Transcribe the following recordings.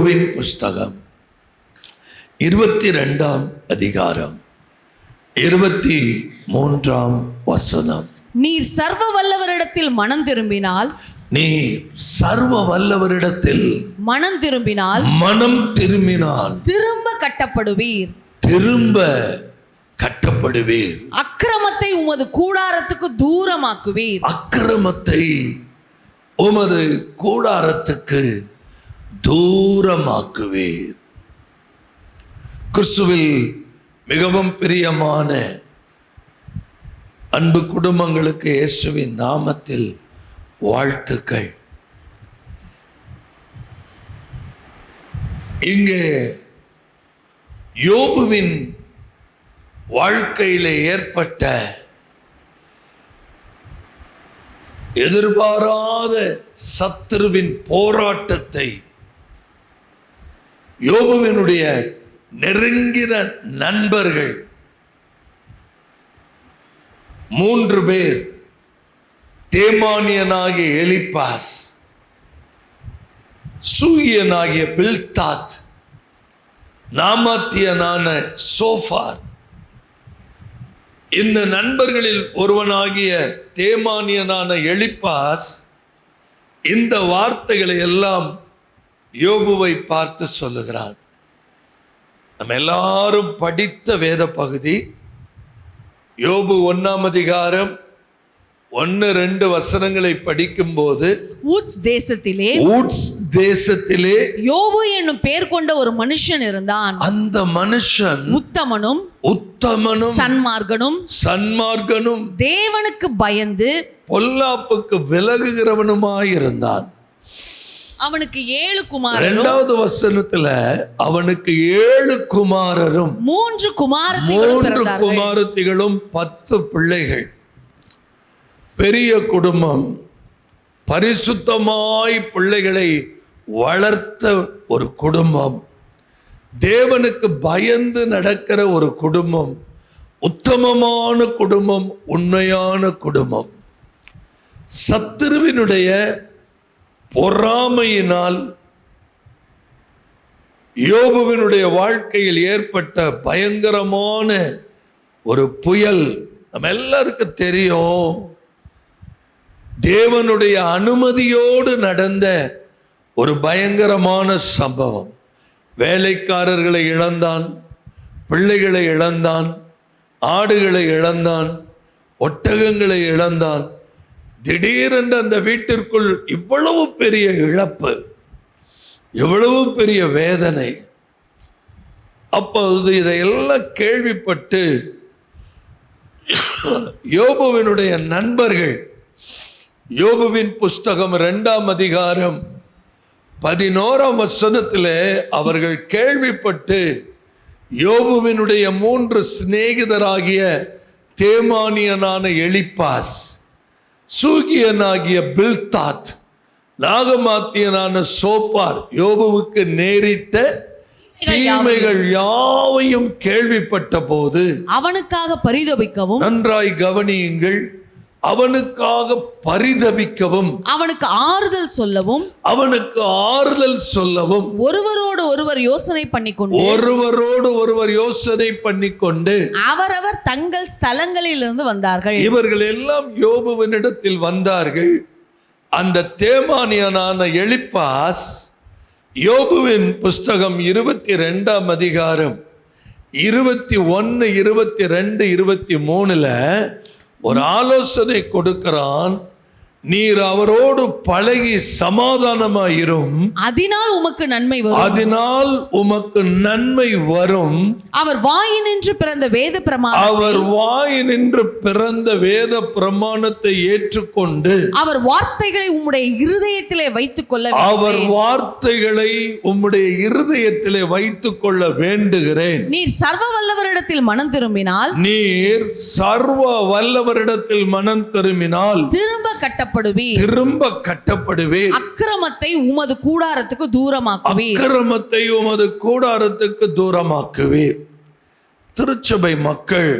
யோபுவின் புஸ்தகம் 22ஆம் அதிகாரம் 23ஆம் வசனம். நீர் சர்வ வல்லவரிடத்தில் மனம் திரும்பினால், நீ சர்வ வல்லவரிடத்தில் மனம் திரும்பினால் திரும்ப கட்டப்படுவீர். அக்கிரமத்தை உமது கூடாரத்துக்கு தூரமாக்குவீர். அக்கிரமத்தை உமது கூடாரத்துக்கு தூரமாக்குவீர். கிறிஸ்துவில் மிகவும் பிரியமான அன்பு குடும்பங்களுக்கு இயேசுவின் நாமத்தில் வாழ்த்துக்கள். இங்கே யோபுவின் வாழ்க்கையிலே ஏற்பட்ட எதிர்பாராத சத்துருவின் போராட்டத்தை யோபுவினுடைய நெருங்கின நண்பர்கள் 3 பேர், தேமானியனாகிய எலிப்பாஸ், சூகியனாகிய பில்தாத், நாமாத்தியனான சோஃபார், இந்த நண்பர்களில் ஒருவனாகிய தேமானியனான எலிப்பாஸ் இந்த வார்த்தைகளை எல்லாம் யோபுவை பார்த்து சொல்லுகிறார். நம்ம எல்லாரும் படித்த வேத பகுதி யோபு 1ஆம் அதிகாரம் 1-2 வசனங்களை படிக்கும் போது, ஊட்ஸ் தேசத்திலே யோபு என்னும் பெயர் கொண்ட ஒரு மனுஷன் இருந்தான். அந்த மனுஷன் உத்தமனும் சன்மார்க்கனும் தேவனுக்கு பயந்து பொல்லாப்புக்கு விலகுகிறவனுமாயிருந்தான். அவனுக்கு 7 குமாரரும். 2வது வசனத்துல அவனுக்கு 7 குமாரரும் 3 குமாரத்திகளும் 10 பிள்ளைகள். பெரிய குடும்பம், பரிசுத்தமாய் பிள்ளைகளை வளர்த்த ஒரு குடும்பம், தேவனுக்கு பயந்து நடக்கிற ஒரு குடும்பம், உத்தமமான குடும்பம், உண்மையான குடும்பம். சத்துருவினுடைய பொறாமையினால் யோபுவினுடைய வாழ்க்கையில் ஏற்பட்ட பயங்கரமான ஒரு புயல் நம்ம எல்லாருக்கும் தெரியும். தேவனுடைய அனுமதியோடு நடந்த ஒரு பயங்கரமான சம்பவம். வேலைக்காரர்களை இழந்தான், பிள்ளைகளை இழந்தான், ஆடுகளை இழந்தான், ஒட்டகங்களை இழந்தான். திடீரென்று அந்த வீட்டிற்குள் இவ்வளவு பெரிய இழப்பு, எவ்வளவு பெரிய வேதனை. அப்போது இதையெல்லாம் கேள்விப்பட்டு யோபுவினுடைய நண்பர்கள், யோபுவின் புஸ்தகம் 2ஆம் அதிகாரம் 11ஆம் வசனத்திலே அவர்கள் கேள்விப்பட்டு யோபுவினுடைய 3 சிநேகிதராகிய தேமானியனான எலிப்பாஸ், சூகியனாகிய பில்தாத், நாகமாத்தியனான சோப்பார் யோபுவுக்கு நேரிட்ட தீமைகள் யாவையும் கேள்விப்பட்ட போது அவனுக்காக பரிதபிக்கவும், நன்றாய் கவனியுங்கள், அவனுக்காக பரிதபிக்கவும், அவனுக்கு ஆறுதல் சொல்லவும் ஒருவரோடு ஒருவர் யோசனை பண்ணிக்கொண்டு அவரவர் தங்கள் ஸ்தலங்களிலிருந்து வந்தார்கள். இவர்கள் எல்லாம் யோபுவினிடத்தில் வந்தார்கள். அந்த தேமானியனான எலிப்பாஸ் யோபுவின் புஸ்தகம் 22ஆம் அதிகாரம் 21, 22, 23 ஒரு ஆலோசனை கொடுக்கிறான். நீர் அவரோடு பழகி சமாதானமாயிரும், அதனால் உமக்கு நன்மை வரும். அவர் வாயினின்று பிறந்த வேத பிரமாணத்தை ஏற்றுக்கொண்டு அவர் வார்த்தைகளை உம்முடைய இருதயத்திலே வைத்துக் கொள்ள வேண்டுகிறேன். நீர் சர்வ வல்லவரிடத்தில் மனம் திரும்பினால் திரும்ப கட்டப்படுவீர். அக்கிரமத்தை உமது கூடாரத்துக்கு தூரமாக்குவீர். திருச்சபை மக்கள்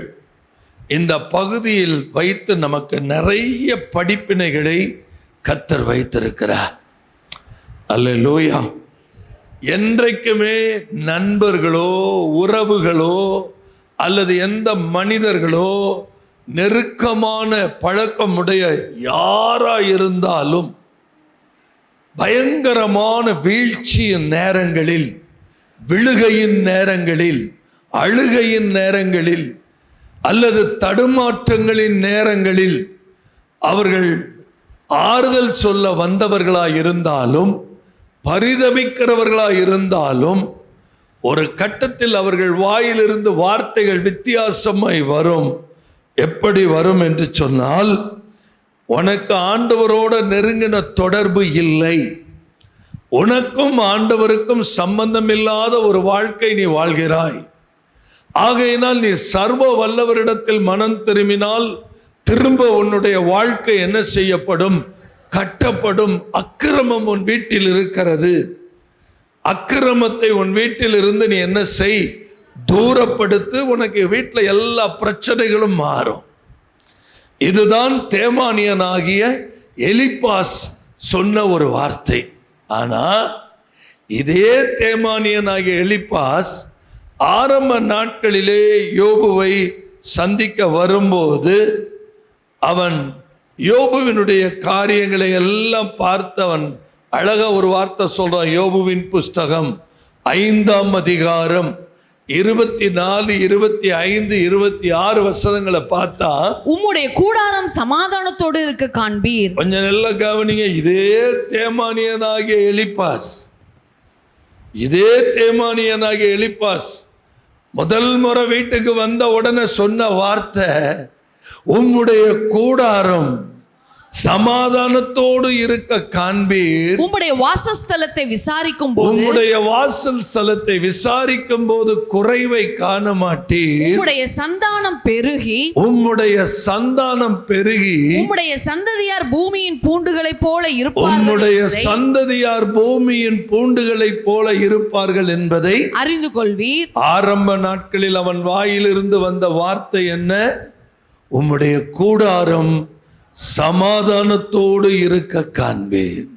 இந்த பகுதியில் வைத்து நமக்கு நிறைய படிப்பினைகளை கர்த்தர் வைத்திருக்கிறார். அல்லேலூயா. என்றைக்குமே நண்பர்களோ உறவுகளோ அல்லது எந்த மனிதர்களோ நெருக்கமான பழக்கமுடைய யாரா இருந்தாலும் பயங்கரமான வீழ்ச்சியின் நேரங்களில், விழுகையின் நேரங்களில், அழுகையின் நேரங்களில் அல்லது தடுமாற்றங்களின் நேரங்களில் அவர்கள் ஆறுதல் சொல்ல வந்தவர்களாய் இருந்தாலும், பரிதபிக்கிறவர்களாய் இருந்தாலும், ஒரு கட்டத்தில் அவர்கள் வாயிலிருந்து வார்த்தைகள் வித்தியாசமாய் வரும். எப்படி வரும் என்று சொன்னால், உனக்கு ஆண்டவரோட நெருங்கின தொடர்பு இல்லை, உனக்கும் ஆண்டவருக்கும் சம்பந்தம் இல்லாத ஒரு வாழ்க்கை நீ வாழ்கிறாய், ஆகையினால் நீ சர்வ வல்லவரிடத்தில் மனம் திரும்பினால் திரும்ப உன்னுடைய வாழ்க்கை என்ன செய்யப்படும்? கட்டப்படும். அக்கிரமம் உன் வீட்டில் இருக்கிறது, அக்கிரமத்தை உன் வீட்டில் இருந்து நீ என்ன செய்? தூரப்படுத்து. உனக்கு வீட்டில் எல்லா பிரச்சனைகளும் மாறும். இதுதான் தேமானியனாகிய எலிப்பாஸ் சொன்ன ஒரு வார்த்தை. ஆனா இதே தேமானியனாகிய எலிப்பாஸ் ஆரம்ப நாட்களிலே யோபுவை சந்திக்க வரும்போது அவன் யோபுவினுடைய காரியங்களை எல்லாம் பார்த்தவன் அழகா ஒரு வார்த்தை சொல்றான். யோபுவின் புஸ்தகம் 5ஆம் அதிகாரம் 24, 25, 26 வசனங்களை பார்த்தா, உம்முடைய கூடாரம் சமாதானத்தோடு இருக்க காண்பீர். கொஞ்சம் நல்லா கவனிங்க. இதே தேமானியனாகிய எலிப்பாஸ், இதே தேமானியனாகிய எலிப்பாஸ் முதல் முறை வீட்டுக்கு வந்த உடனே சொன்ன வார்த்தை, உம்முடைய கூடாரம் சமாதானத்தோடு இருக்க காண்பீர். உம்முடைய வாசஸ்தலத்தை விசாரிக்கும் போது, உம்முடைய வாசல் ஸ்தலத்தை விசாரிக்கும் போது குறைவை காண மாட்டீர். உம்முடைய சந்தானம் பெருகி, உம்முடைய சந்தானம் பெருகி, உம்முடைய சந்ததியார் பூமியின் பூண்டுகளைப் போல இருப்பார்கள். உம்முடைய சந்ததியார் பூமியின் பூண்டுகளைப் போல இருப்பார்கள் என்பதை அறிந்து கொள்வீர். ஆரம்ப நாட்களில் அவன் வாயிலிருந்து வந்த வார்த்தை என்ன? உம்முடைய கூடாரம் சமாதானத்தோடு இருக்க காண்பேன்.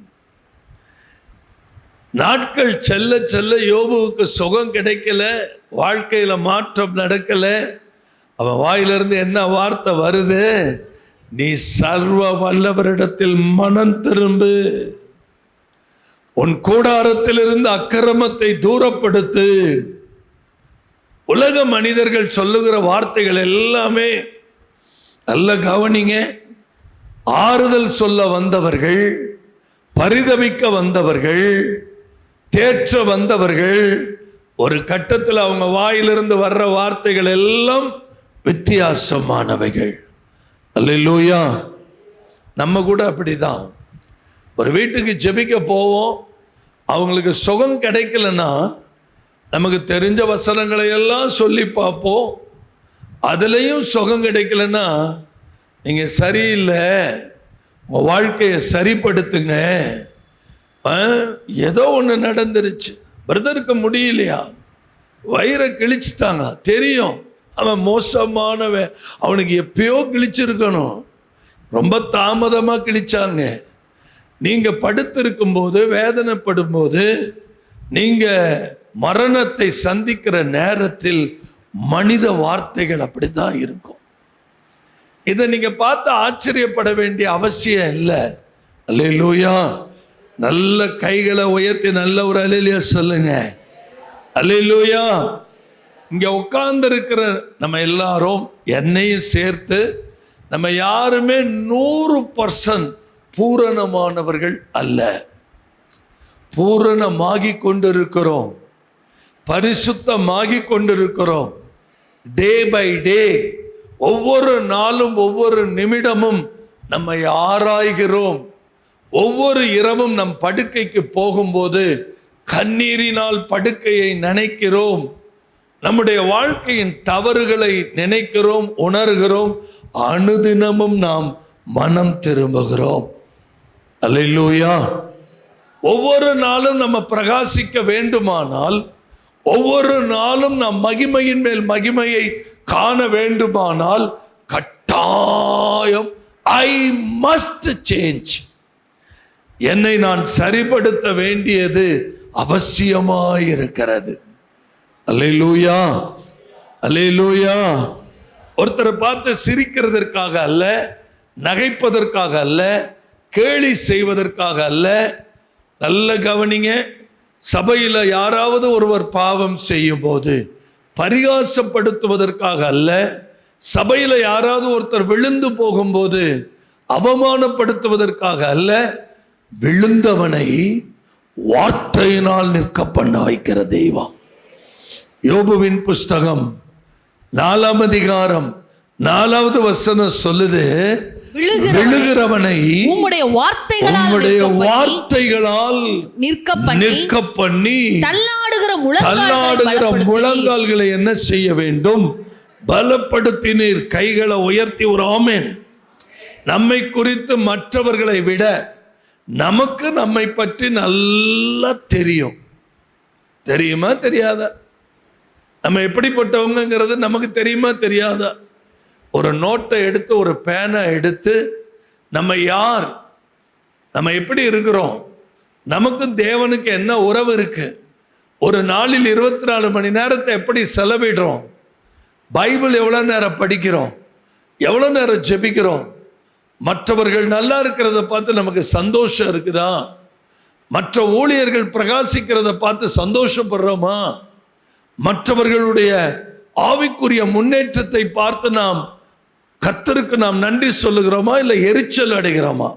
நாட்கள் செல்ல செல்ல யோபுவுக்கு சுகம் கிடைக்கல, வாழ்க்கையில மாற்றம் நடக்கல. அவன் வாயிலிருந்து என்ன வார்த்தை வருது? நீ சர்வ வல்லவரிடத்தில் மனம் திரும்பு, உன் கூடாரத்திலிருந்து அக்கிரமத்தை தூரப்படுத்து. உலக மனிதர்கள் சொல்லுகிற வார்த்தைகள் எல்லாமே நல்ல கவனிங்க. ஆறுதல் சொல்ல வந்தவர்கள், பரிதபிக்க வந்தவர்கள், தேற்ற வந்தவர்கள், ஒரு கட்டத்தில் அவங்க வாயிலிருந்து வர்ற வார்த்தைகள் எல்லாம் வித்தியாசமானவைகள். அல்லேலூயா. நம்ம கூட அப்படிதான். ஒரு வீட்டுக்கு ஜெபிக்க போவோம், அவங்களுக்கு சுகம் கிடைக்கலன்னா நமக்கு தெரிஞ்ச வசனங்களை எல்லாம் சொல்லி பார்ப்போம். அதுலேயும் சுகம் கிடைக்கலன்னா, நீங்கள் சரியில்லை, உங்கள் வாழ்க்கையை சரிப்படுத்துங்க, ஏதோ ஒன்று நடந்துருச்சு, பிரதருக்கு முடியலையா, வயிறை கிழிச்சிட்டாங்க, தெரியும் அவன் மோசமானவன், அவனுக்கு எப்பயோ கிழிச்சிருக்கணும், ரொம்ப தாமதமாக கிழிச்சாங்க. நீங்கள் படுத்திருக்கும் போது, வேதனைப்படும் போது, நீங்கள் மரணத்தை சந்திக்கிற நேரத்தில் மனித வார்த்தைகள் அப்படித்தான் இருக்கும். இதை நீங்க பார்த்து ஆச்சரியப்பட வேண்டிய அவசியம் இல்லை. அல்லேலூயா. நல்ல கைகளை உயர்த்தி நல்ல ஒரு அல்லேலூயா சொல்லுங்க. அல்லேலூயா. இங்க உட்கார்ந்து இருக்கிற நம்ம எல்லாரும், என்னையும் சேர்த்து, நம்ம யாருமே 100% பூரணமானவர்கள் அல்ல. பூரணமாகி கொண்டிருக்கிறோம், பரிசுத்தமாகி கொண்டிருக்கிறோம். டே பை டே, ஒவ்வொரு நாளும் ஒவ்வொரு நிமிடமும் நம்மை ஆராய்கிறோம். ஒவ்வொரு இரவும் நம் படுக்கைக்கு போகும்போது கண்ணீரினால் படுக்கையை நினைக்கிறோம். நம்முடைய வாழ்க்கையின் தவறுகளை நினைக்கிறோம், உணர்கிறோம். அனுதினமும் நாம் மனம் திரும்புகிறோம். அல்லேலூயா. ஒவ்வொரு நாளும் நம்ம பிரகாசிக்க வேண்டுமானால், ஒவ்வொரு நாளும் நாம் மகிமையின் மேல் மகிமையை காண வேண்டுமானால், கட்டாயம் ஐ மஸ்ட் சேஞ்ச். என்னை நான் சரிப்படுத்த வேண்டியது அவசியமாயிருக்கிறது. அல்லேலூயா, அல்லேலூயா. ஒருத்தரை பார்த்து சிரிக்கிறதற்காக அல்ல, நகைப்பதற்காக அல்ல, கேலி செய்வதற்காக அல்ல. நல்ல கவனிங்க, சபையில் யாராவது ஒருவர் பாவம் செய்யும் போது பரிகாசப்படுத்துவதற்காக அல்ல, சபையில் யாராவது ஒருத்தர் விழுந்து போகும்போது அவமானப்படுத்துவதற்காக அல்ல, விழுந்தவனை வார்த்தையினால் நிற்க பண்ண வைக்கிற தெய்வம். யோபுவின் புஸ்தகம் 4ஆம் அதிகாரம் 4வது வசனம் சொல்லுது, விழுகிறவனை உம்முடைய வார்த்தைகளால் நிற்க பண்ணி தள்ளாடுகிற முழங்கால்களை என்ன செய்ய வேண்டும்? பலப்படுத்தினீர். கைகளை உயர்த்தி ஒரு ஆமென். நம்மை குறித்து மற்றவர்களை விட நமக்கு நம்மை பற்றி நல்லா தெரியும். தெரியுமா தெரியாதா? நம்ம எப்படிப்பட்டவங்கிறது நமக்கு தெரியுமா தெரியாதா? ஒரு நோட்டை எடுத்து, ஒரு பேனை எடுத்து, நம்ம யார், நம்ம எப்படி இருக்கிறோம், நமக்கும் தேவனுக்கு என்ன உறவு இருக்கு, ஒரு நாளில் 24 மணி நேரத்தை எப்படி செலவிடுறோம், பைபிள் எவ்வளோ நேரம் படிக்கிறோம், எவ்வளோ நேரம் ஜெபிக்கிறோம், மற்றவர்கள் நல்லா இருக்கிறத பார்த்து நமக்கு சந்தோஷம் இருக்குதா, மற்ற ஊழியர்கள் பிரகாசிக்கிறத பார்த்து சந்தோஷப்படுறோமா, மற்றவர்களுடைய ஆவிக்குரிய முன்னேற்றத்தை பார்த்து நாம் கர்த்தருக்கு நாம் நன்றி சொல்லுகிறோமா, இல்லை எரிச்சல் அடைகிறோமா?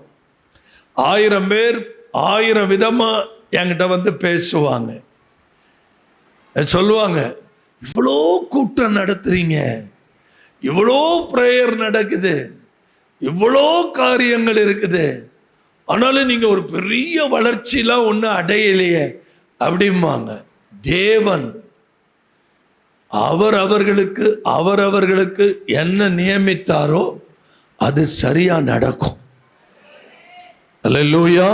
1000 பேர் 1000 விதமா என்கிட்ட வந்து பேசுவாங்க, சொல்லுவாங்க, இவ்வளோ கூட்டம் நடத்துறீங்க, இவ்வளோ ப்ரேயர் நடக்குது, இவ்வளோ காரியங்கள் இருக்குது, ஆனாலும் நீங்க ஒரு பெரிய வளர்ச்சிலாம் ஒன்றும் அடையலையே அப்படிம்பாங்க. தேவன் அவரவர்களுக்கு என்ன நியமித்தாரோ அது சரியா நடக்கும். அல்லேலூயா.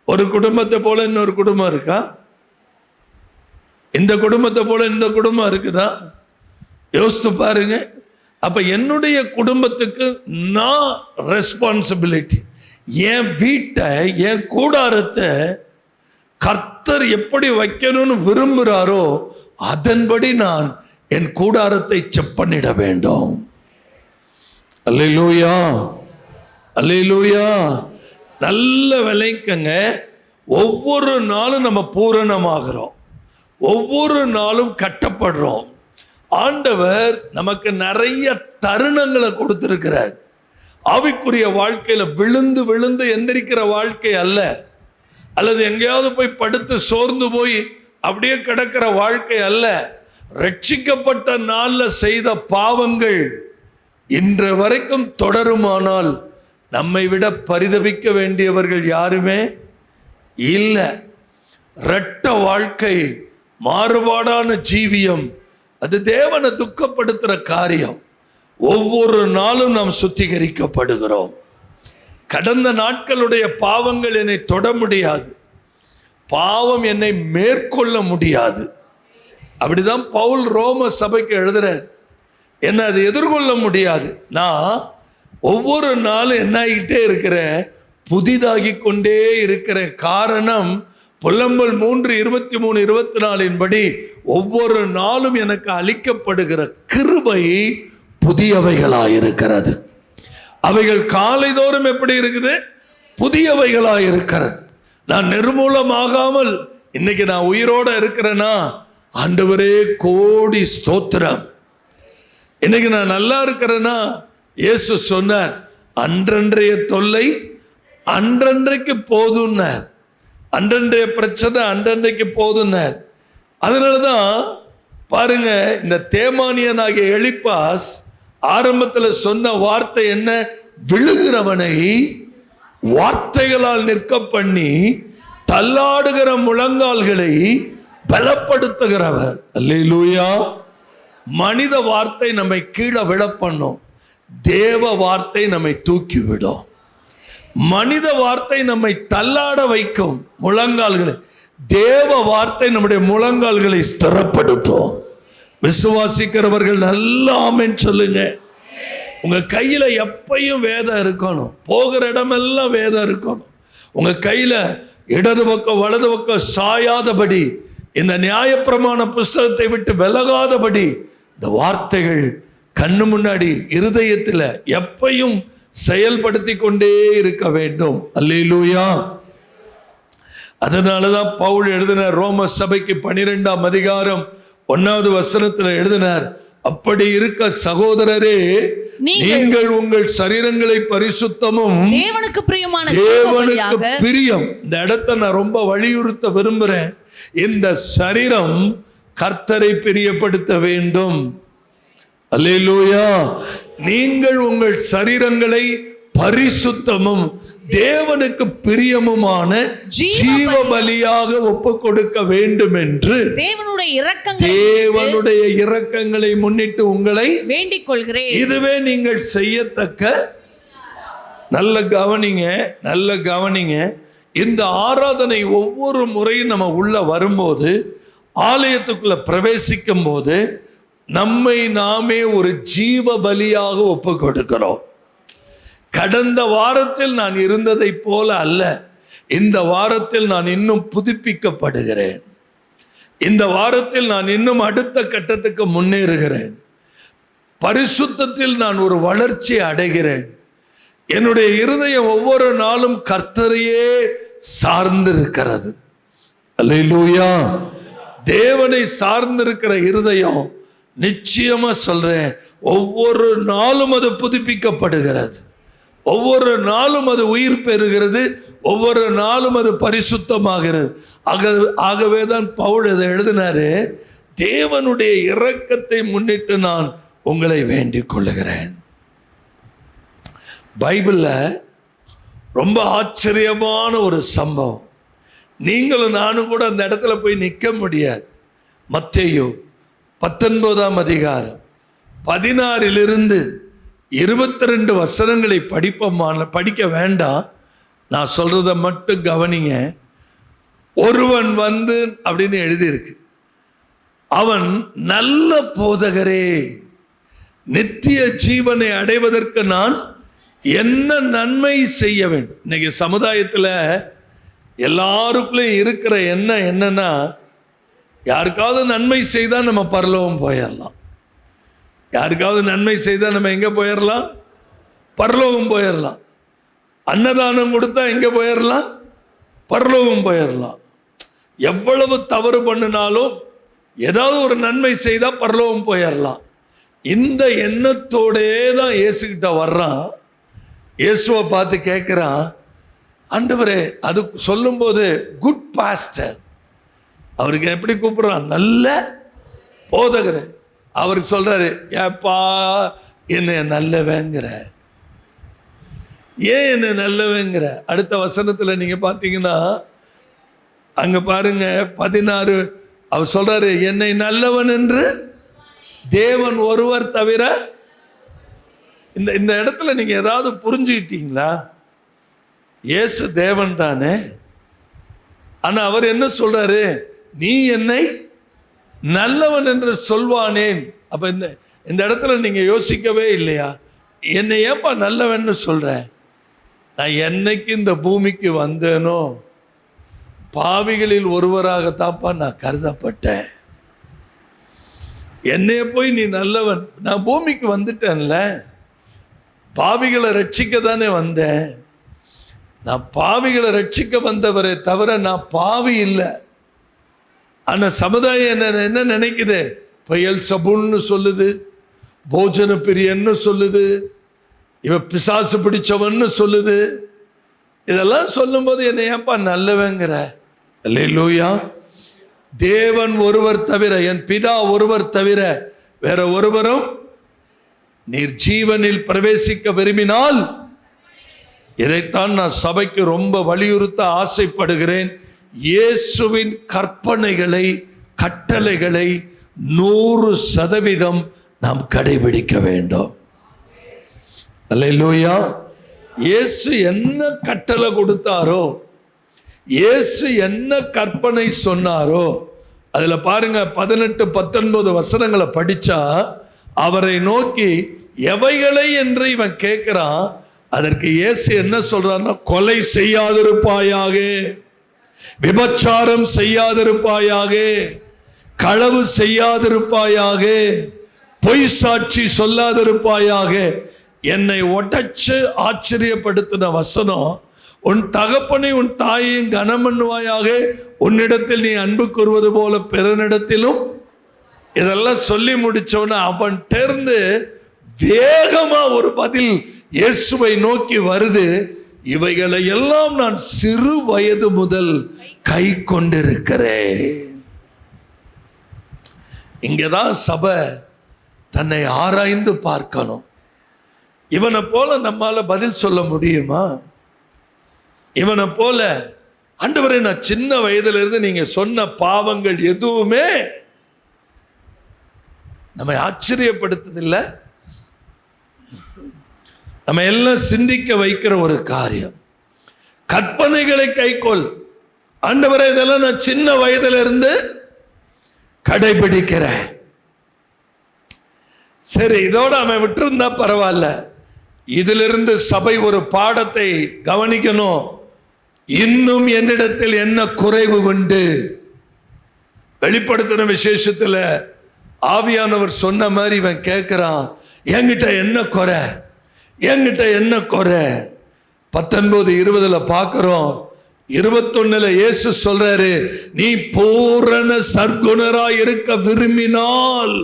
ஒரு குடும்பத்தை போல இன்னொரு குடும்பம் இருக்கா? இந்த குடும்பத்தை போல இந்த குடும்பம் இருக்குதா? யோசித்து பாருங்க. அப்ப என்னுடைய குடும்பத்துக்கு நான் ரெஸ்பான்சிபிலிட்டி. என் வீட்டை, என் கூடாரத்தை கர்த்தர் எப்படி வைக்கணும்னு விரும்புகிறாரோ அதன்படி நான் என் கூடாரத்தை செப்பனிட வேண்டும். அல்லேலூயா, அல்லேலூயா. நல்ல விளைக்கங்க. ஒவ்வொரு நாளும் நம்ம பூரணமாகிறோம், ஒவ்வொரு நாளும் கட்டப்படுறோம். ஆண்டவர் நமக்கு நிறைய தருணங்களை கொடுத்திருக்கிறார். ஆவிக்குரிய வாழ்க்கையில விழுந்து விழுந்து எந்திரிக்கிற வாழ்க்கை அல்ல, அல்லது எங்கேயாவது போய் படுத்து சோர்ந்து போய் அப்படியே கிடக்கிற வாழ்க்கை அல்ல. ரட்சிக்கப்பட்ட நாள்ல செய்த பாவங்கள் இன்று வரைக்கும் தொடருமானால் நம்மை விட பரிதபிக்க வேண்டியவர்கள் யாருமே இல்லை. இரட்ட வாழ்க்கை, மாறுபாடான ஜீவியம், அது தேவனை துக்கப்படுத்துற காரியம். ஒவ்வொரு நாளும் நாம் சுத்திகரிக்கப்படுகிறோம். கடந்த நாட்களுடைய பாவங்கள் என்னை தொட முடியாது, பாவம் என்னை மேற்கொள்ள முடியாது. அப்படிதான் பவுல் ரோம சபைக்கு எழுதுறார். என்ன அதை எதிர்கொள்ள முடியாது. நான் ஒவ்வொரு நாளும் என்ன ஆகிட்டே இருக்கிறேன், புதிதாகி கொண்டே இருக்கிற காரணம் புலம்பல் 3:23-24 படி ஒவ்வொரு நாளும் எனக்கு அளிக்கப்படுகிற கிருபை புதியவைகளாயிருக்கிறது. அவைகள் காலைதோறும் எப்படி இருக்குது? புதியவைகளாயிருக்கிறது. நான் நிர்மூலமாகாமல் இன்னைக்கு நான் உயிரோட இருக்கிறேன்னா ஆண்டவரே கோடி ஸ்தோத்திரம். இன்னைக்கு நான் நல்லா இருக்கிறேன்னா இயேசு சொன்னார், அன்றன்றைய தொல்லை அன்றன்றைக்கு போதும்னார், அன்றன்றைய பிரச்சனை அன்றன்றைக்கு போதும்னார். அதனாலதான் பாருங்க, இந்த தேமானியனாகிய எலிப்பாஸ் ஆரம்பத்தில் சொன்ன வார்த்தை என்ன? விழுகிறவனை வார்த்தைகளால் நிற்க பண்ணி தள்ளாடுகிற முழங்கால்களை பலப்படுத்துகிறவர். அல்லேலூயா. மனித வார்த்தை நம்மை கீழே விழ பண்ணும், தேவ வார்த்தை நம்மை தூக்கி விடும். மனித வார்த்தை நம்மை தள்ளாட வைக்கும் முழங்கால்களை, தேவ வார்த்தை நம்முடைய முழங்கால்களை ஸ்திரப்படுத்தும். விசுவாசிக்கிறவர்கள் நல்லா ஆமென் சொல்லுங்க. உங்க கையில எப்பையும் வேதம் இருக்கணும், போகிற இடமெல்லாம் வேதம் இருக்கணும். உங்க கையில இடது பக்கம் வலது பக்கம் சாயாதபடி, இந்த நியாயப்பிரமாண புஸ்தகத்தை விட்டு விலகாதபடி இந்த வார்த்தைகள் கண்ணு முன்னாடி இருதயத்தில் எப்பையும் செயல்படுத்தி கொண்டே இருக்க வேண்டும். அல்லேலூயா. அதனாலதான் பவுல் எழுதினார் ரோம சபைக்கு 12ஆம் அதிகாரம் 1வது வசனத்தில் எழுதினார், அப்படி இருக்க சகோதரரே, நீங்கள் உங்கள் சரீரங்களை பரிசுத்தமும் தேவனுக்கு பிரியம். இந்த இடத்தை நான் ரொம்ப வலியுறுத்த விரும்புறேன். இந்த சரீரம் கர்த்தரை பிரியப்படுத்த வேண்டும். அல்லேலூயா. நீங்கள் உங்கள் சரீரங்களை பரிசுத்தமும் தேவனுக்கு பிரியமுமான ஜீவ பலியாக ஒப்பு கொடுக்க வேண்டும் என்று தேவனுடைய இரக்கங்களை முன்னிட்டு உங்களை வேண்டிக் கொள்கிறேன். இதுவே நீங்கள் செய்யத்தக்க. நல்ல கவனிங்க. இந்த ஆராதனை ஒவ்வொரு முறையும் நம்ம உள்ள வரும்போது, ஆலயத்துக்குள்ள பிரவேசிக்கும் போது நம்மை நாமே ஒரு ஜீவ பலியாக ஒப்பு கொடுக்கிறோம். கடந்த வாரத்தில் நான் இருந்ததை போல அல்ல, இந்த வாரத்தில் நான் இன்னும் புதுப்பிக்கப்படுகிறேன். இந்த வாரத்தில் நான் இன்னும் அடுத்த கட்டத்துக்கு முன்னேறுகிறேன். பரிசுத்தத்தில் நான் ஒரு வளர்ச்சி அடைகிறேன். என்னுடைய இருதயம் ஒவ்வொரு நாளும் கர்த்தரையே சார்ந்திருக்கிறது. அல்லேலூயா. தேவனை சார்ந்திருக்கிற இருதயம், நிச்சயமா சொல்றேன், ஒவ்வொரு நாளும் அது புதுப்பிக்கப்படுகிறது. ஒவ்வொரு நாளும் அது உயிர் பெறுகிறது. ஒவ்வொரு நாளும் அது பரிசுத்தமாகிறது. ஆகவே தான் பவுல் இதை எழுதினாரு, தேவனுடைய இரக்கத்தை முன்னிட்டு நான் உங்களை வேண்டிக் கொள்ளுகிறேன். பைபிள்ல ரொம்ப ஆச்சரியமான ஒரு சம்பவம். நீங்களும் நானும் கூட அந்த இடத்துல போய் நிற்க முடியாது. மத்தேயு 19ஆம் அதிகாரம் 16 22 வசனங்களை படிக்க வேண்டாம். நான் சொல்றத மட்டும் கவனிங்க. ஒருவன் வந்து அப்படின்னு எழுதியிருக்கு, அவன் நல்ல போதகரே, நித்திய ஜீவனை அடைவதற்கு நான் என்ன நன்மை செய்ய வேண்டும். இன்னைக்கு சமுதாயத்தில் எல்லாருக்குள்ளேயும் இருக்கிற எண்ணம் என்னன்னா, யாருக்காவது நன்மை செய்தால் நம்ம பரலோகம் போயிடலாம். யாருக்காவது நன்மை செய்தால் நம்ம எங்கே போயிடலாம்? பரலோகம் போயிடலாம். அன்னதானம் கொடுத்தா எங்கே போயிடலாம்? பரலோகம் போயிடலாம். எவ்வளவு தவறு பண்ணினாலும் ஏதாவது ஒரு நன்மை செய்தால் பரலோகம் போயிடலாம். இந்த எண்ணத்தோடே தான் இயேசுகிட்ட வர்றான். இயேசுவை பார்த்து கேட்குறான், ஆண்டவரே, அது சொல்லும்போது குட் பாஸ்டர், அவருக்கு எப்படி கூப்பிடுறான்? நல்ல போதகரே. அவருக்கு சொல்றாரு, ஏப்பா என்ன நல்லவங்கிற, ஏன் என்ன நல்லவங்கிற? அடுத்த வசனத்தில் நீங்க பார்த்தீங்கன்னா, அங்க பாருங்க 16, அவர் சொல்றாரு, என்னை நல்லவன் என்று தேவன் ஒருவர் தவிர. இந்த இடத்துல நீங்க ஏதாவது புரிஞ்சுக்கிட்டீங்களா? இயேசு தேவன் தானே, ஆனா அவர் என்ன சொல்றாரு? நீ என்னை நல்லவன் என்று சொல்வானேன். அப்ப இந்த இடத்துல நீங்க யோசிக்கவே இல்லையா? என்னை ஏப்பா நல்லவன் சொல்ற? நான் என்னைக்கு இந்த பூமிக்கு வந்தேனோ பாவிகளில் ஒருவராகத்தாப்பா நான் கருதப்பட்டேன். என்னைய போய் நீ நல்லவன், நான் பூமிக்கு வந்துட்டேன்ல, பாவிகளை ரட்சிக்க தானே வந்தேன். நான் பாவிகளை ரட்சிக்க வந்தவரை தவிர நான் பாவி இல்லை. ஆனால் சமுதாயம் என்ன நினைக்குது? பெயல் சபுன்னு சொல்லுது, போஜன பிரியன்னு சொல்லுது, இவ பிசாசு பிடிச்சவன்னு சொல்லுது. இதெல்லாம் சொல்லும்போது என்னை ஏன்பா நல்லவங்கிற? அல்லேலூயா. தேவன் ஒருவர் தவிர, என் பிதா ஒருவர் தவிர வேற ஒருவரும் நீர் ஜீவனில் பிரவேசிக்க விரும்பினால், இதைத்தான் நான் சபைக்கு ரொம்ப வலியுறுத்த ஆசைப்படுகிறேன். இயேசுவின் கற்பனைகளை, கட்டளைகளை 100% நாம் கடைபிடிக்க வேண்டும். அல்லேலூயா. இயேசு என்ன கட்டளை கொடுத்தாரோ, இயேசு என்ன கற்பனை சொன்னாரோ, அதுல பாருங்க 18, 19 வசனங்களை படிச்சா அவரை நோக்கி எவைகளை என்று இவன் கேட்கிறான். அதற்கு இயேசு என்ன சொல்றாருன்னா, கொலை செய்யாதிருப்பாயாக. விபச்சாரம் செய்யாதிருப்பாயாக, களவு செய்யாதிருப்பாயாக, பொய் சாட்சி சொல்லாதிருப்பாயாக. என்னை உடைச்சு ஆச்சரியப்படுத்தின வசனம், உன் தகப்பனை உன் தாயையும் கனம் பண்ணுவாயாக, உன்னிடத்தில் நீ அன்பு கூறுவது போல பிறனிடத்திலும். இதெல்லாம் சொல்லி முடிச்சவன அவன் தேர்ந்து வேகமா ஒரு பதில் இயேசுவை நோக்கி வருது. இவைகளை எல்லாம் நான் சிறு வயது முதல் கை கொண்டிருக்கிறேன். இங்கதான் சபை தன்னை ஆராய்ந்து பார்க்கணும். இவனை போல நம்மால பதில் சொல்ல முடியுமா? இவனை போல ஆண்டவரே, நான் சின்ன வயதுல இருந்து நீங்க சொன்ன பாவங்கள் எதுவுமே நம்மை ஆச்சரியப்படுத்ததில்லை. நம்ம எல்லாம் சிந்திக்க வைக்கிற ஒரு காரியம். கற்பனைகளை கைக்கொள். ஆண்டவரே, இதெல்லாம் நான் சின்ன வயதுல இருந்து கடைபிடிக்கிறேன். சரி, இதோட அவன் விட்டுருந்தா பரவாயில்ல. இதிலிருந்து சபை ஒரு பாடத்தை கவனிக்கணும். இன்னும் என்னிடத்தில் என்ன குறைவு உண்டு? வெளிப்படுத்தின விசேஷத்துல ஆவியானவர் சொன்ன மாதிரி இவன் கேட்கிறான், என்கிட்ட என்ன குறை, என்கிட்ட என்ன குறை? 19:20 பார்க்கிறோம். 21 இயேசு சொல்றாரு, நீ பூரண சர்க்குணராய் இருக்க விரும்பினால்,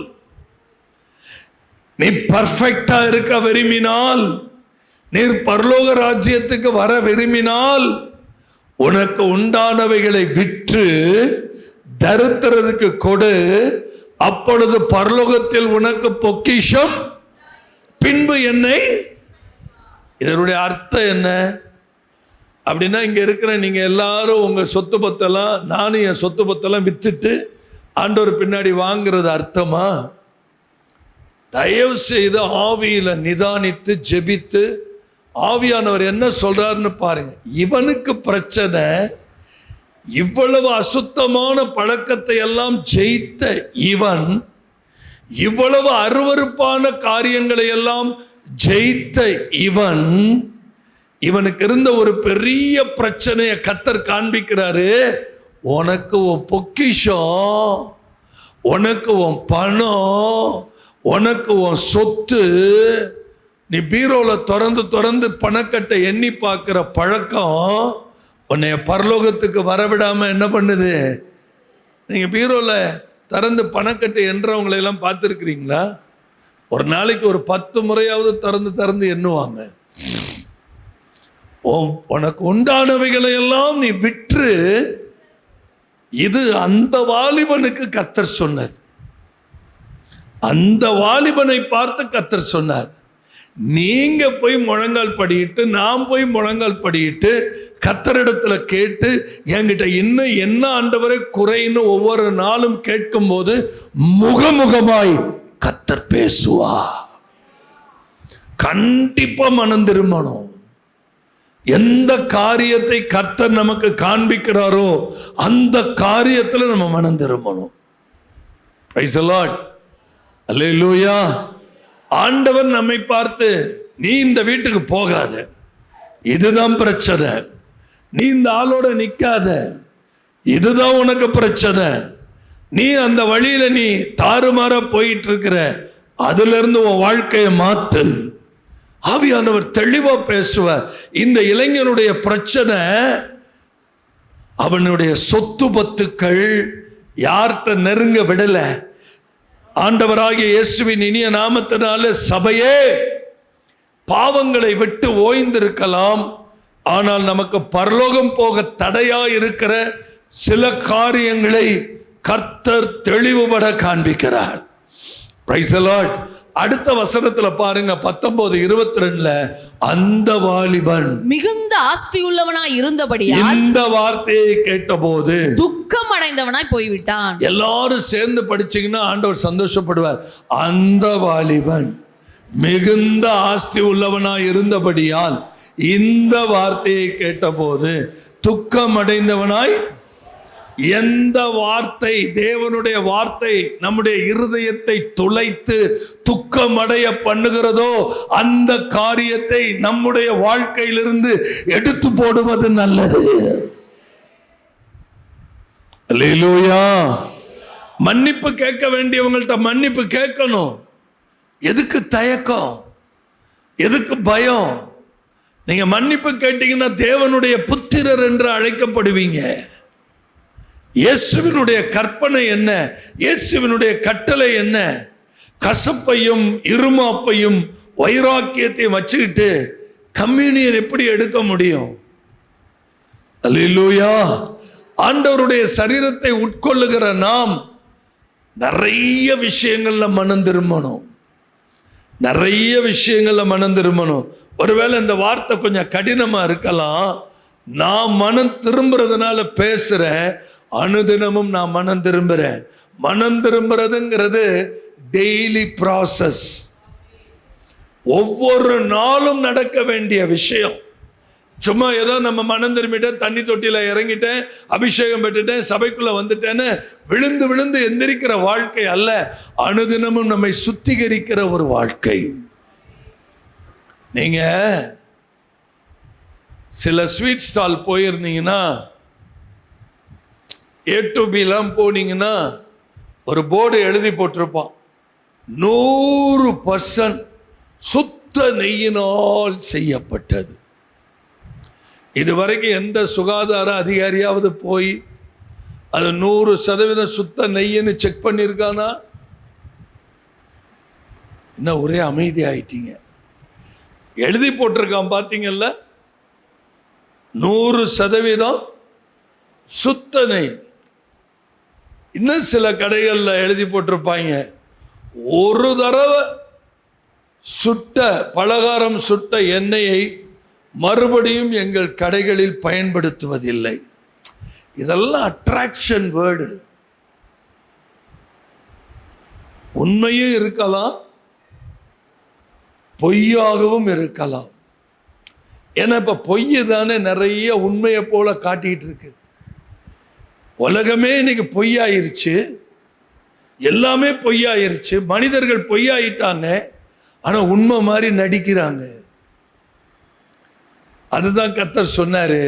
நீ பர்ஃபெக்டா இருக்க விரும்பினால், நீர் பரலோக ராஜ்யத்துக்கு வர விரும்பினால், உனக்கு உண்டானவைகளை விற்று தரித்திரருக்கு கொடு, அப்பொழுது பரலோகத்தில் உனக்கு பொக்கிஷம், பின்பு என்னை. இதனுடைய அர்த்தம் என்ன அப்படின்னா, இங்க இருக்கிற நீங்க எல்லாரும் உங்க சொத்து பத்தெல்லாம், நானும் என் சொத்து பத்தெல்லாம் வித்துட்டு ஆண்டவர் பின்னாடி வாங்குறது அர்த்தமா? தயவு செய்து ஆவியில நிதானித்து ஜெபித்து ஆவியானவர் என்ன சொல்றாருன்னு பாருங்க. இவனுக்கு பிரச்சனை, இவ்வளவு அசுத்தமான பழக்கத்தை எல்லாம் ஜெயித்த இவன், இவ்வளவு அருவருப்பான காரியங்களை எல்லாம் ஜெயித்த இவன், இவனுக்கு இருந்த ஒரு பெரிய பிரச்சனையை கர்த்தர் காண்பிக்கிறாரு. உனக்கு உன் பொக்கிஷம், உனக்கு உன் பணம், உனக்கு உன் சொத்து, நீ பீரோல திறந்து பணக்கட்டை எண்ணி பார்க்கிற பழக்கம் உன்னைய பரலோகத்துக்கு வரவிடாம என்ன பண்ணுது? நீங்க பீரோல திறந்து பணக்கட்டை என்றவங்களை எல்லாம் பார்த்துருக்கிறீங்களா? ஒரு நாளைக்கு ஒரு 10 முறையாவது திறந்து எண்ணுவாங்க. உனக்கு உண்டானவைகளை எல்லாம் நீ விற்று. இது அந்த வாலிபனுக்கு கர்த்தர் சொன்னது. அந்த வாலிபனை பார்த்து கர்த்தர் சொன்னார், நீங்க போய் முழங்கால் படியிட்டு, நான் போய் முழங்கால் படியிட்டு கர்த்தரிடத்துல கேட்டு, என்கிட்ட இன்னும் என்ன ஆண்டவரே குறைன்னு ஒவ்வொரு நாளும் கேட்கும் போது முகமுகமாய் கர்த்தர் பேசுவா. கண்டிப்பா மனம் திரும்பணும். எந்த காரியத்தை கர்த்தர் நமக்கு காண்பிக்கிறாரோ அந்த காரியத்துல நம்ம மனம் திரும்பணும். Praise the Lord. அல்லேலூயா. ஆண்டவர் நம்மை பார்த்து, நீ இந்த வீட்டுக்கு போகாத, இதுதான் பிரச்சனை, நீ இந்த ஆளோட நிக்காத, இதுதான் உனக்கு பிரச்சனை, நீ அந்த வழியில நீ தாறுமாற போயிட்டு இருக்கிற, அதுல இருந்து உன் வாழ்க்கையை மாத்து. ஆவியானவர் தெளிவா பேசுவார். இந்த இளைஞனுடைய பிரச்சனை, அவனுடைய சொத்து பத்துக்கள் யார்கிட்ட நெருங்க விடல. ஆண்டவராகிய இயேசுவின் இனிய நாமத்தினால சபையே பாவங்களை விட்டு ஓய்ந்திருக்கலாம். ஆனால் நமக்கு பரலோகம் போக தடையா இருக்கிற சில காரியங்களை கர்த்தர் தெளிவுபட காண்பிக்கிறார். Price the Lord. அடுத்த வசனத்துல பாருங்க, 19:22 அந்த வாலிபன் மிகுந்த ஆஸ்தி உள்ளவனாய் இருந்தபடியால் இந்த வார்த்தையை கேட்டபோது துக்கம் அடைந்தவனாய் போய்விட்டான். எல்லாரும் சேர்ந்து படிச்சீங்கன்னா ஆண்டவர் சந்தோஷப்படுவார். அந்த வாலிபன் மிகுந்த ஆஸ்தி உள்ளவனாய் இருந்தபடியால் இந்த வார்த்தையை கேட்டபோது துக்கம் அடைந்தவனாய். எந்த வார்த்தை, தேவனுடைய வார்த்தை நம்முடைய இருதயத்தை துளைத்து துக்கமடைய பண்ணுகிறதோ அந்த காரியத்தை நம்முடைய வாழ்க்கையிலிருந்து எடுத்து போடுவது நல்லது. அல்லேலூயா. மன்னிப்பு கேட்க வேண்டியவங்கள்ட்ட மன்னிப்பு கேட்கணும். எதுக்கு தயக்கம், எதுக்கு பயம்? நீங்க மன்னிப்பு கேட்டீங்கன்னா தேவனுடைய புத்திரர் என்று அழைக்கப்படுவீங்க. இயேசுவினுடைய கற்பனை என்ன, இயேசுவினுடைய கட்டளை என்ன? கசப்பையும் இருமாப்பையும் வைராக்கியத்தையும் வச்சுக்கிட்டு கம்யூனியன் எப்படி எடுக்க முடியும்? அல்லேலூயா. ஆண்டவருடைய சரீரத்தை உட்கொள்ளுகிற நாம் நிறைய விஷயங்கள்ல மனம் திரும்பணும், நிறைய விஷயங்கள்ல மனம் திரும்பணும். ஒருவேளை இந்த வார்த்தை கொஞ்சம் கடினமா இருக்கலாம். நான் மனம் திரும்புறதுனால பேசுறேன், அனுதினமும் நான் மனம் திரும்புறேன். மனம் திரும்புறதுங்கிறது டெய்லி ப்ராசஸ், ஒவ்வொரு நாளும் நடக்க வேண்டிய விஷயம். சும்மா ஏதோ நம்ம மனம் திரும்பிட்டேன், தண்ணி தொட்டியில இறங்கிட்டேன், அபிஷேகம் பெற்றுட்டேன், சபைக்குள்ள வந்துட்டேன்னு விழுந்து விழுந்து எந்திரிக்கிற வாழ்க்கை அல்ல. அனுதினமும் நம்மை சுத்திகரிக்கிற ஒரு வாழ்க்கை. நீங்க சில ஸ்வீட் ஸ்டால் போயிருந்தீங்கன்னா, A to B போனீங்கன்னா ஒரு போர்டு எழுதி போட்டிருப்பான், 100% சுத்த நெய்யினால் செய்யப்பட்டது. இதுவரைக்கும் எந்த சுகாதார அதிகாரியாவது போய் அது 100% சுத்த நெய்ன்னு செக் பண்ணியிருக்கானா? என்ன ஒரே அமைதி ஆயிட்டீங்க? எழுதி போட்டிருக்கான் பார்த்தீங்கல்ல, 100% சுத்த நெய். இன்னும் சில கடைகளில் எழுதி போட்டிருப்பாங்க, ஒரு தடவை சுட்ட பலகாரம் சுட்ட எண்ணெயை மறுபடியும் எங்கள் கடைகளில் பயன்படுத்துவதில்லை. இதெல்லாம் அட்ராக்ஷன் வேர்டு. உண்மையும் இருக்கலாம், பொய்யாகவும் இருக்கலாம். ஏன்னா இப்ப பொய் தானே நிறைய உண்மையை போல காட்டிட்டு இருக்கு. உலகமே இன்னைக்கு பொய்யாயிருச்சு, எல்லாமே பொய்யாயிருச்சு. மனிதர்கள் பொய்யாயிட்டாங்க, ஆனா உண்மை மாதிரி நடிக்கிறாங்க. அதுதான் கர்த்தர் சொன்னாரு,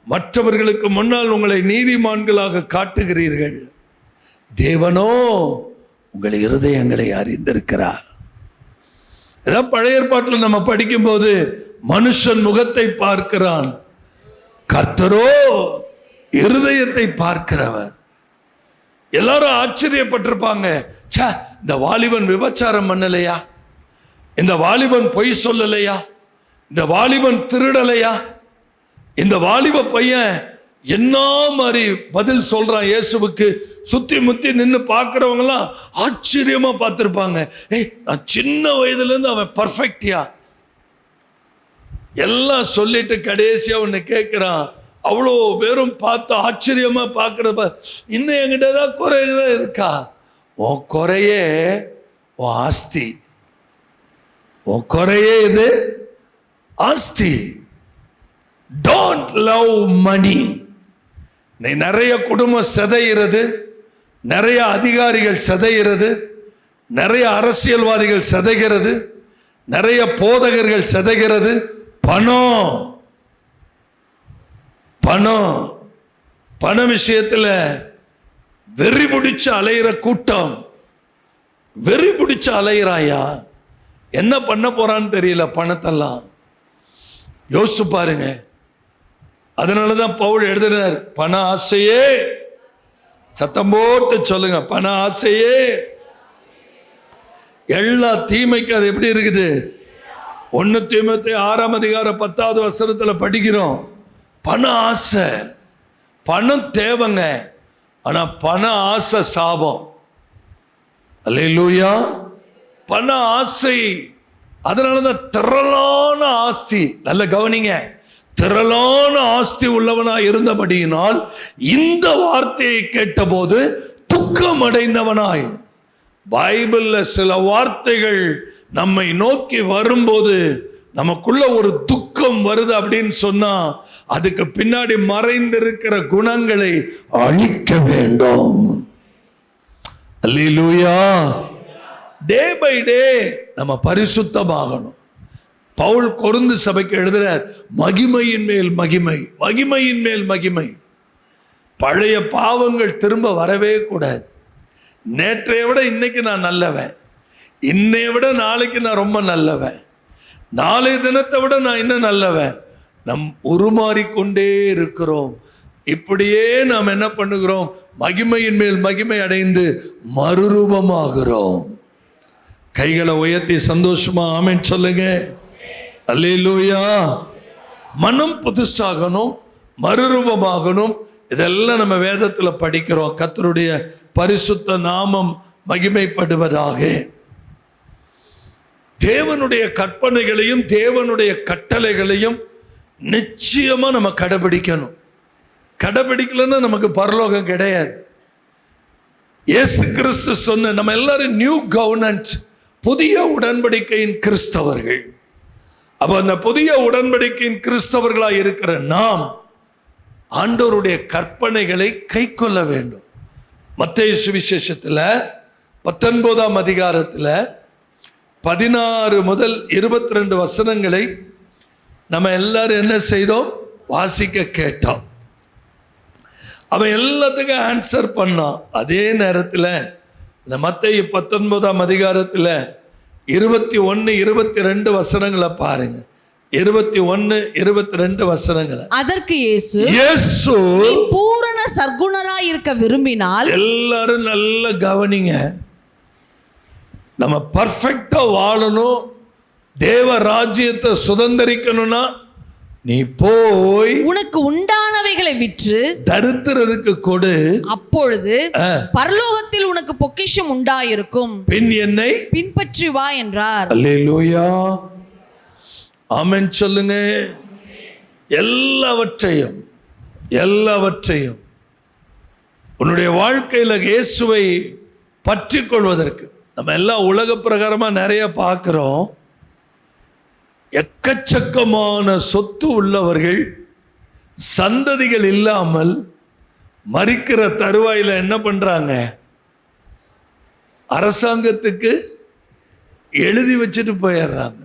மற்றவர்களுக்கு முன்னால் உங்களை நீதிமான்களாக காட்டுகிறீர்கள், தேவனோ உங்கள் இருதயங்களை அறிந்திருக்கிறார். இதான் பழைய ஏற்பாட்டில் நம்ம படிக்கும்போது, மனுஷன் முகத்தை பார்க்கிறான், கர்த்தரோ இருதயத்தை பார்க்கிறவர். எல்லாரும் ஆச்சரியப்பட்டிருப்பாங்க, இந்த வாலிபன் விபச்சாரம் பண்ணலையா, இந்த வாலிபன் பொய் சொல்லலையா, இந்த வாலிபன் திருடலையா, இந்த வாலிப பையன் என்ன மாதிரி பதில் சொல்றான் இயேசுவுக்கு. சுத்தி முத்தி நின்று பார்க்கிறவங்கலாம் ஆச்சரியமா பார்த்திருப்பாங்க. நான் சின்ன வயதுல இருந்து அவன் பர்ஃபெக்டியா எல்லாம் சொல்லிட்டு கடைசியா ஒன்னு கேட்கிறான். அவ்வளோ பேரும் பார்த்து ஆச்சரியமா பார்க்கிறப்ப, இன்னும் என்கிட்ட ஏதாவது குறைதான் இருக்கா? உன் குறையே உன் ஆஸ்தி, உன் குறையே இது ஆஸ்தி. டோன்ட் லவ் மணி. நிறைய குடும்பம் சிதைகிறது, நிறைய அதிகாரிகள் சிதைகிறது, நிறைய அரசியல்வாதிகள் சிதைகிறது, நிறைய போதகர்கள் சிதைகிறது. பணம் பணம் பண விஷயத்துல வெறி பிடிச்சு அலையிற கூட்டம். வெறி பிடிச்சு அலையிறாயா? என்ன பண்ண போறான்னு தெரியல பணத்தெல்லாம். யோசிச்சு பாருங்க. அதனாலதான் பவுல் எழுதினார், பண ஆசையே, சத்தம் போட்டு சொல்லுங்க, பண ஆசையே எல்லா தீமைக்கு அது எப்படி இருக்குது? 1 தீமோத்தேயு 6:10 படிக்கிறோம். பண ஆசை, பணம் தேவைங்க, ஆனா பண ஆசை சாபம். அல்லேலூயா. பண ஆசை. அதனாலதான் திரளான ஆஸ்தி, நல்ல கவனிங்க, திரளான ஆஸ்தி உள்ளவனா இருந்தபடியினால் இந்த வார்த்தையை கேட்டபோது துக்கம் அடைந்தவனாய். பைபிள்ல சில வார்த்தைகள் நம்மை நோக்கி வரும்போது நமக்குள்ள ஒரு துக்கம் வருது அப்படின்னு சொன்னா, அதுக்கு பின்னாடி மறைந்திருக்கிற குணங்களை அழிக்க வேண்டும். அல்லேலூயா. டே பை டே நம்ம பரிசுத்தமாகணும். பவுல் கொரிந்து சபைக்கு எழுதுறார், மகிமையின் மேல் மகிமை, மகிமையின் மேல் மகிமை. பழைய பாவங்கள் திரும்ப வரவே கூடாது. நேற்றைய விட இன்னைக்கு நான் நல்லவன், இன்னைய விட நாளைக்கு நான் ரொம்ப நல்லவன், நாளை தினத்தை விட நான் இன்னும் நல்லவன். நம் உருமாறிக்கொண்டே இருக்கிறோம். இப்படியே நாம் என்ன பண்ணுகிறோம்? மகிமையின் மேல் மகிமை அடைந்து மறுரூபமாகிறோம். கைகளை உயர்த்தி சந்தோஷமா ஆமென் சொல்லுங்க. அல்லேலூயா. மனம் புதுசாகணும், மறுரூபமாகணும். இதெல்லாம் நம்ம வேதத்தில் படிக்கிறோம். கர்த்தருடைய பரிசுத்த நாமம் மகிமைப்படுவதாக. தேவனுடைய கற்பனைகளையும் தேவனுடைய கட்டளைகளையும் நிச்சயமா நம்ம கடைபிடிக்கணும். கடைபிடிக்கலன்னா நமக்கு பரலோகம் கிடையாது. இயேசு கிறிஸ்து சொன்ன, நம்ம எல்லாரும் நியூ கவர்னன்ட், புதிய உடன்படிக்கையின் கிறிஸ்தவர்கள். அப்ப அந்த புதிய உடன்படிக்கையின் கிறிஸ்தவர்களாக இருக்கிற நாம் ஆண்டவருடைய கற்பனைகளை கை கொள்ள வேண்டும். மத்தேயு சுவிசேஷத்தில் 19ஆம் அதிகாரத்தில் 16 முதல் 22 வசனங்களை நம்ம எல்லாரும் என்ன செய்தோம்? வாசிக்க கேட்டோம். அவன் எல்லாத்துக்கும் ஆன்சர் பண்ணான். அதே நேரத்தில் இந்த மத்தேயு 19ஆம் அதிகாரத்தில் 21, 22 வசனங்களை பாருங்க. 21, 22 வசனங்களை. அதற்கு இயேசு பூரண சர்க்குணராய் இருக்க விரும்பினால், எல்லாரும் நல்ல கவனிங்க, நம்ம பர்ஃபெக்டா வாழணும், தேவ ராஜ்யத்தை சுதந்திரிக்கணும்னா நீ போய் உனக்கு உண்டானவைகளை விற்று தரித்திரருக்கு கொடு, அப்பொழுது பரலோகத்தில் உனக்கு பொக்கிஷம் உண்டாயிருக்கும், பின் என்னை பின்பற்றி வா என்றார். அல்லேலூயா. ஆமென் சொல்லுங்க. எல்லாவற்றையும் உன்னுடைய வாழ்க்கையில் இயேசுவை பற்றி கொள்வதற்கு நம்ம எல்லாம் உலக பிரகாரமா நிறைய பார்க்கிறோம். எக்கச்சக்கமான சொத்து உள்ளவர்கள் சந்ததிகள் இல்லாமல் மரிக்கிற தருவாயில என்ன பண்றாங்க? அரசாங்கத்துக்கு எழுதி வச்சுட்டு போயிடுறாங்க.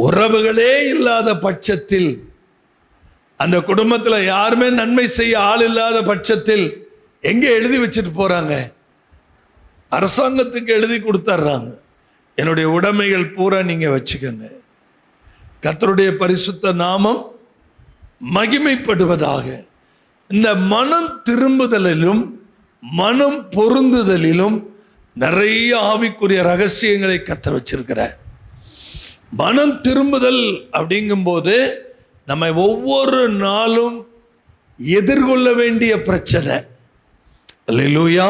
உறவுகளே இல்லாத பட்சத்தில், அந்த குடும்பத்தில் யாருமே நன்மை செய்ய ஆள் இல்லாத பட்சத்தில் எங்கே எழுதி வச்சுட்டு போறாங்க? அரசாங்கத்துக்கு எழுதி கொடுத்துட்றாங்க. என்னுடைய உடைமைகள் பூரா நீங்க வச்சுக்கங்க. கர்த்தருடைய பரிசுத்த நாமம் மகிமைப்படுவதாக. இந்த மனம் திரும்புதலிலும் மனம் பொருந்துதலிலும் நிறைய ஆவிக்குரிய ரகசியங்களை கர்த்தர் வச்சிருக்கிறார். மனம் திரும்புதல் அப்படிங்கும்போது நம்ம ஒவ்வொரு நாளும் எதிர்கொள்ள வேண்டிய பிரச்சனை. அல்லேலூயா.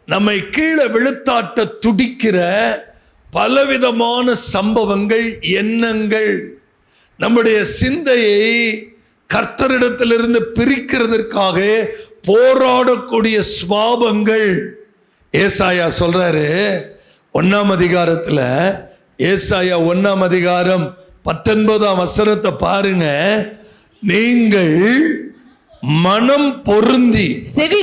நம்மை கீழே விழுத்தாட்ட துடிக்கிற பலவிதமான சம்பவங்கள், எண்ணங்கள், நம்முடைய சிந்தையை கர்த்தரிடத்திலிருந்து பிரிக்கிறதற்காக போராடக்கூடிய சுவாபங்கள். ஏசாயா சொல்றாரு 1ஆம் அதிகாரத்தில், ஏசாயா 1ஆம் அதிகாரம் 19ஆம் வசனத்தை பாருங்க. நீங்கள் மனம் பொருந்தி செவி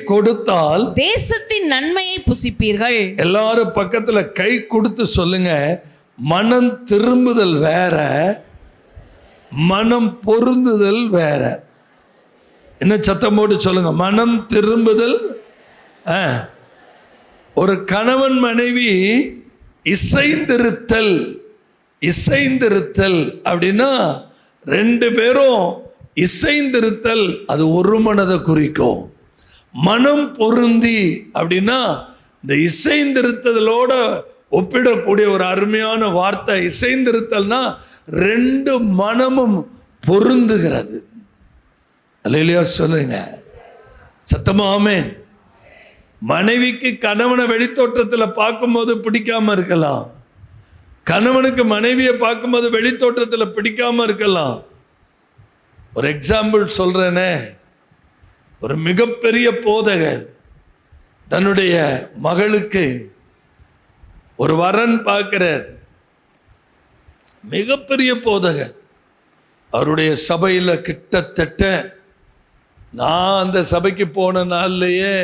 கொடுத்தால் தேசத்தின் நன்மையை புசிப்பீர்கள். எல்லாரும் பக்கத்துல கை கொடுத்து சொல்லுங்க, மனம் திரும்புதல் வேற, மனம் பொருந்துதல் வேற. என்ன சத்தம் போட்டு சொல்லுங்க, மனம் திரும்புதல். ஒரு கணவன் மனைவி இசைந்திருத்தல் அப்படின்னா ரெண்டு பேரும் இசைந்திருத்தல், அது ஒரு மனதை குறிக்கும். மனம் பொருந்தி அப்படின்னா இந்த இசைந்திருத்தலோட ஒப்பிடக்கூடிய ஒரு அருமையான வார்த்தை. இசைந்திருத்தல்னா ரெண்டு மனமும் பொருந்துகிறது. அல்லேலூயா சொல்லுங்க சத்தமா ஆமென். மனைவிக்கு கணவனை வெளித்தோற்றத்தில் பார்க்கும்போது பிடிக்காம இருக்கலாம், கணவனுக்கு மனைவியை பார்க்கும்போது வெளித்தோற்றத்தில் பிடிக்காம இருக்கலாம். ஒரு எக்ஸாம்பிள் சொல்றேனே, ஒரு மிகப்பெரிய போதகர் தன்னுடைய மகளுக்கு ஒரு வரன் பார்க்கிறார். மிகப்பெரிய போதகர். அவருடைய சபையில் கிட்டத்தட்ட நான் அந்த சபைக்கு போன நாள்லயே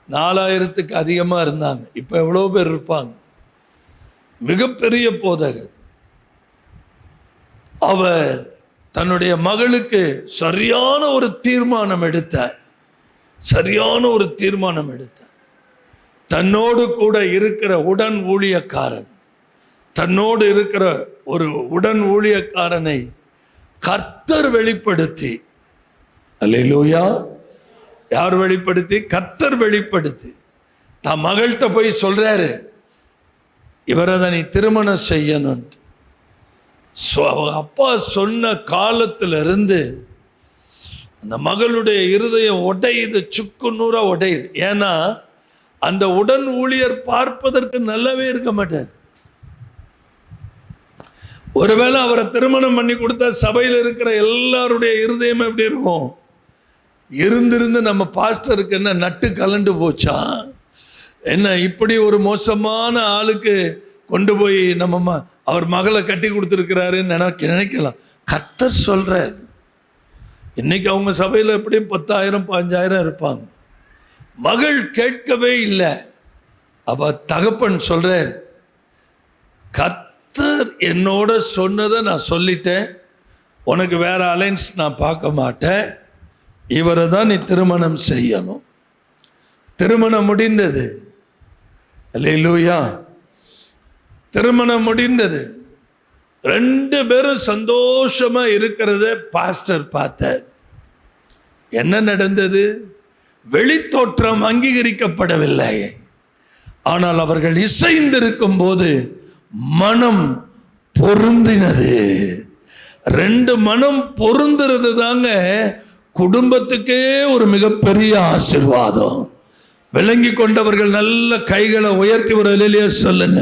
4000க்கு அதிகமாக இருந்தாங்க. இப்போ எவ்வளோ பேர் இருப்பாங்க. மிகப்பெரிய போதகர். அவர் தன்னுடைய மகளுக்கு சரியான ஒரு தீர்மானம் எடுத்தார். தன்னோடு கூட இருக்கிற உடன் ஊழியக்காரனை கர்த்தர் வெளிப்படுத்தி, அல்லேலூயா, யார் வெளிப்படுத்தி? கர்த்தர் வெளிப்படுத்தி தான் மகள்கிட்ட போய் சொல்றாரு, இவரை தான் நீ திருமணம் செய்யணும். அப்பா சொன்ன காலத்திலிருந்து அந்த மகளுடைய இருதயம் உடையுது, சுக்கு நூறா உடையுது. ஏன்னா அந்த உடன் ஊழியர் பார்ப்பதற்கு நல்லாவே இருக்க மாட்டார். ஒருவேளை அவரை திருமணம் பண்ணி கொடுத்தா சபையில் இருக்கிற எல்லாருடைய இருதயம் எப்படி இருக்கும்? இருந்திருந்து நம்ம பாஸ்டருக்கு என்ன நட்டு கலண்டு போச்சா, என்ன இப்படி ஒரு மோசமான ஆளுக்கு கொண்டு போய் நம்ம அவர் மகளை கட்டி கொடுத்துருக்கிறாருன்னு நினைக்கலாம். கர்த்தர் சொல்றார். இன்னைக்கு அவங்க சபையில் எப்படியும் 10,000 15,000 இருப்பாங்க. மகள் கேட்கவே இல்லை. அப்ப தகப்பன் சொல்றார், கர்த்தர் என்னோட சொன்னதை நான் சொல்லிட்டேன், உனக்கு வேற அலைன்ஸ் நான் பார்க்க மாட்டேன், இவரை தான் நீ திருமணம் செய்யணும். திருமணம் முடிந்தது. அல்லேலூயா. திருமணம் முடிந்தது. 2 பேரும் சந்தோஷமா இருக்கிறத பாஸ்டர் பார்த்தார். என்ன நடந்தது? வெளித்தோற்றம் அங்கீகரிக்கப்படவில்லை. ஆனால் அவர்கள் இசைந்திருக்கும் போது மனம் பொருந்தினது. 2 மனம் பொருந்துறது தாங்க குடும்பத்துக்கே ஒரு மிகப்பெரிய ஆசீர்வாதம். விளங்கி கொண்டவர்கள் நல்ல கைகளை உயர்த்தி ஒரு அல்லேலூயா சொல்லுங்க.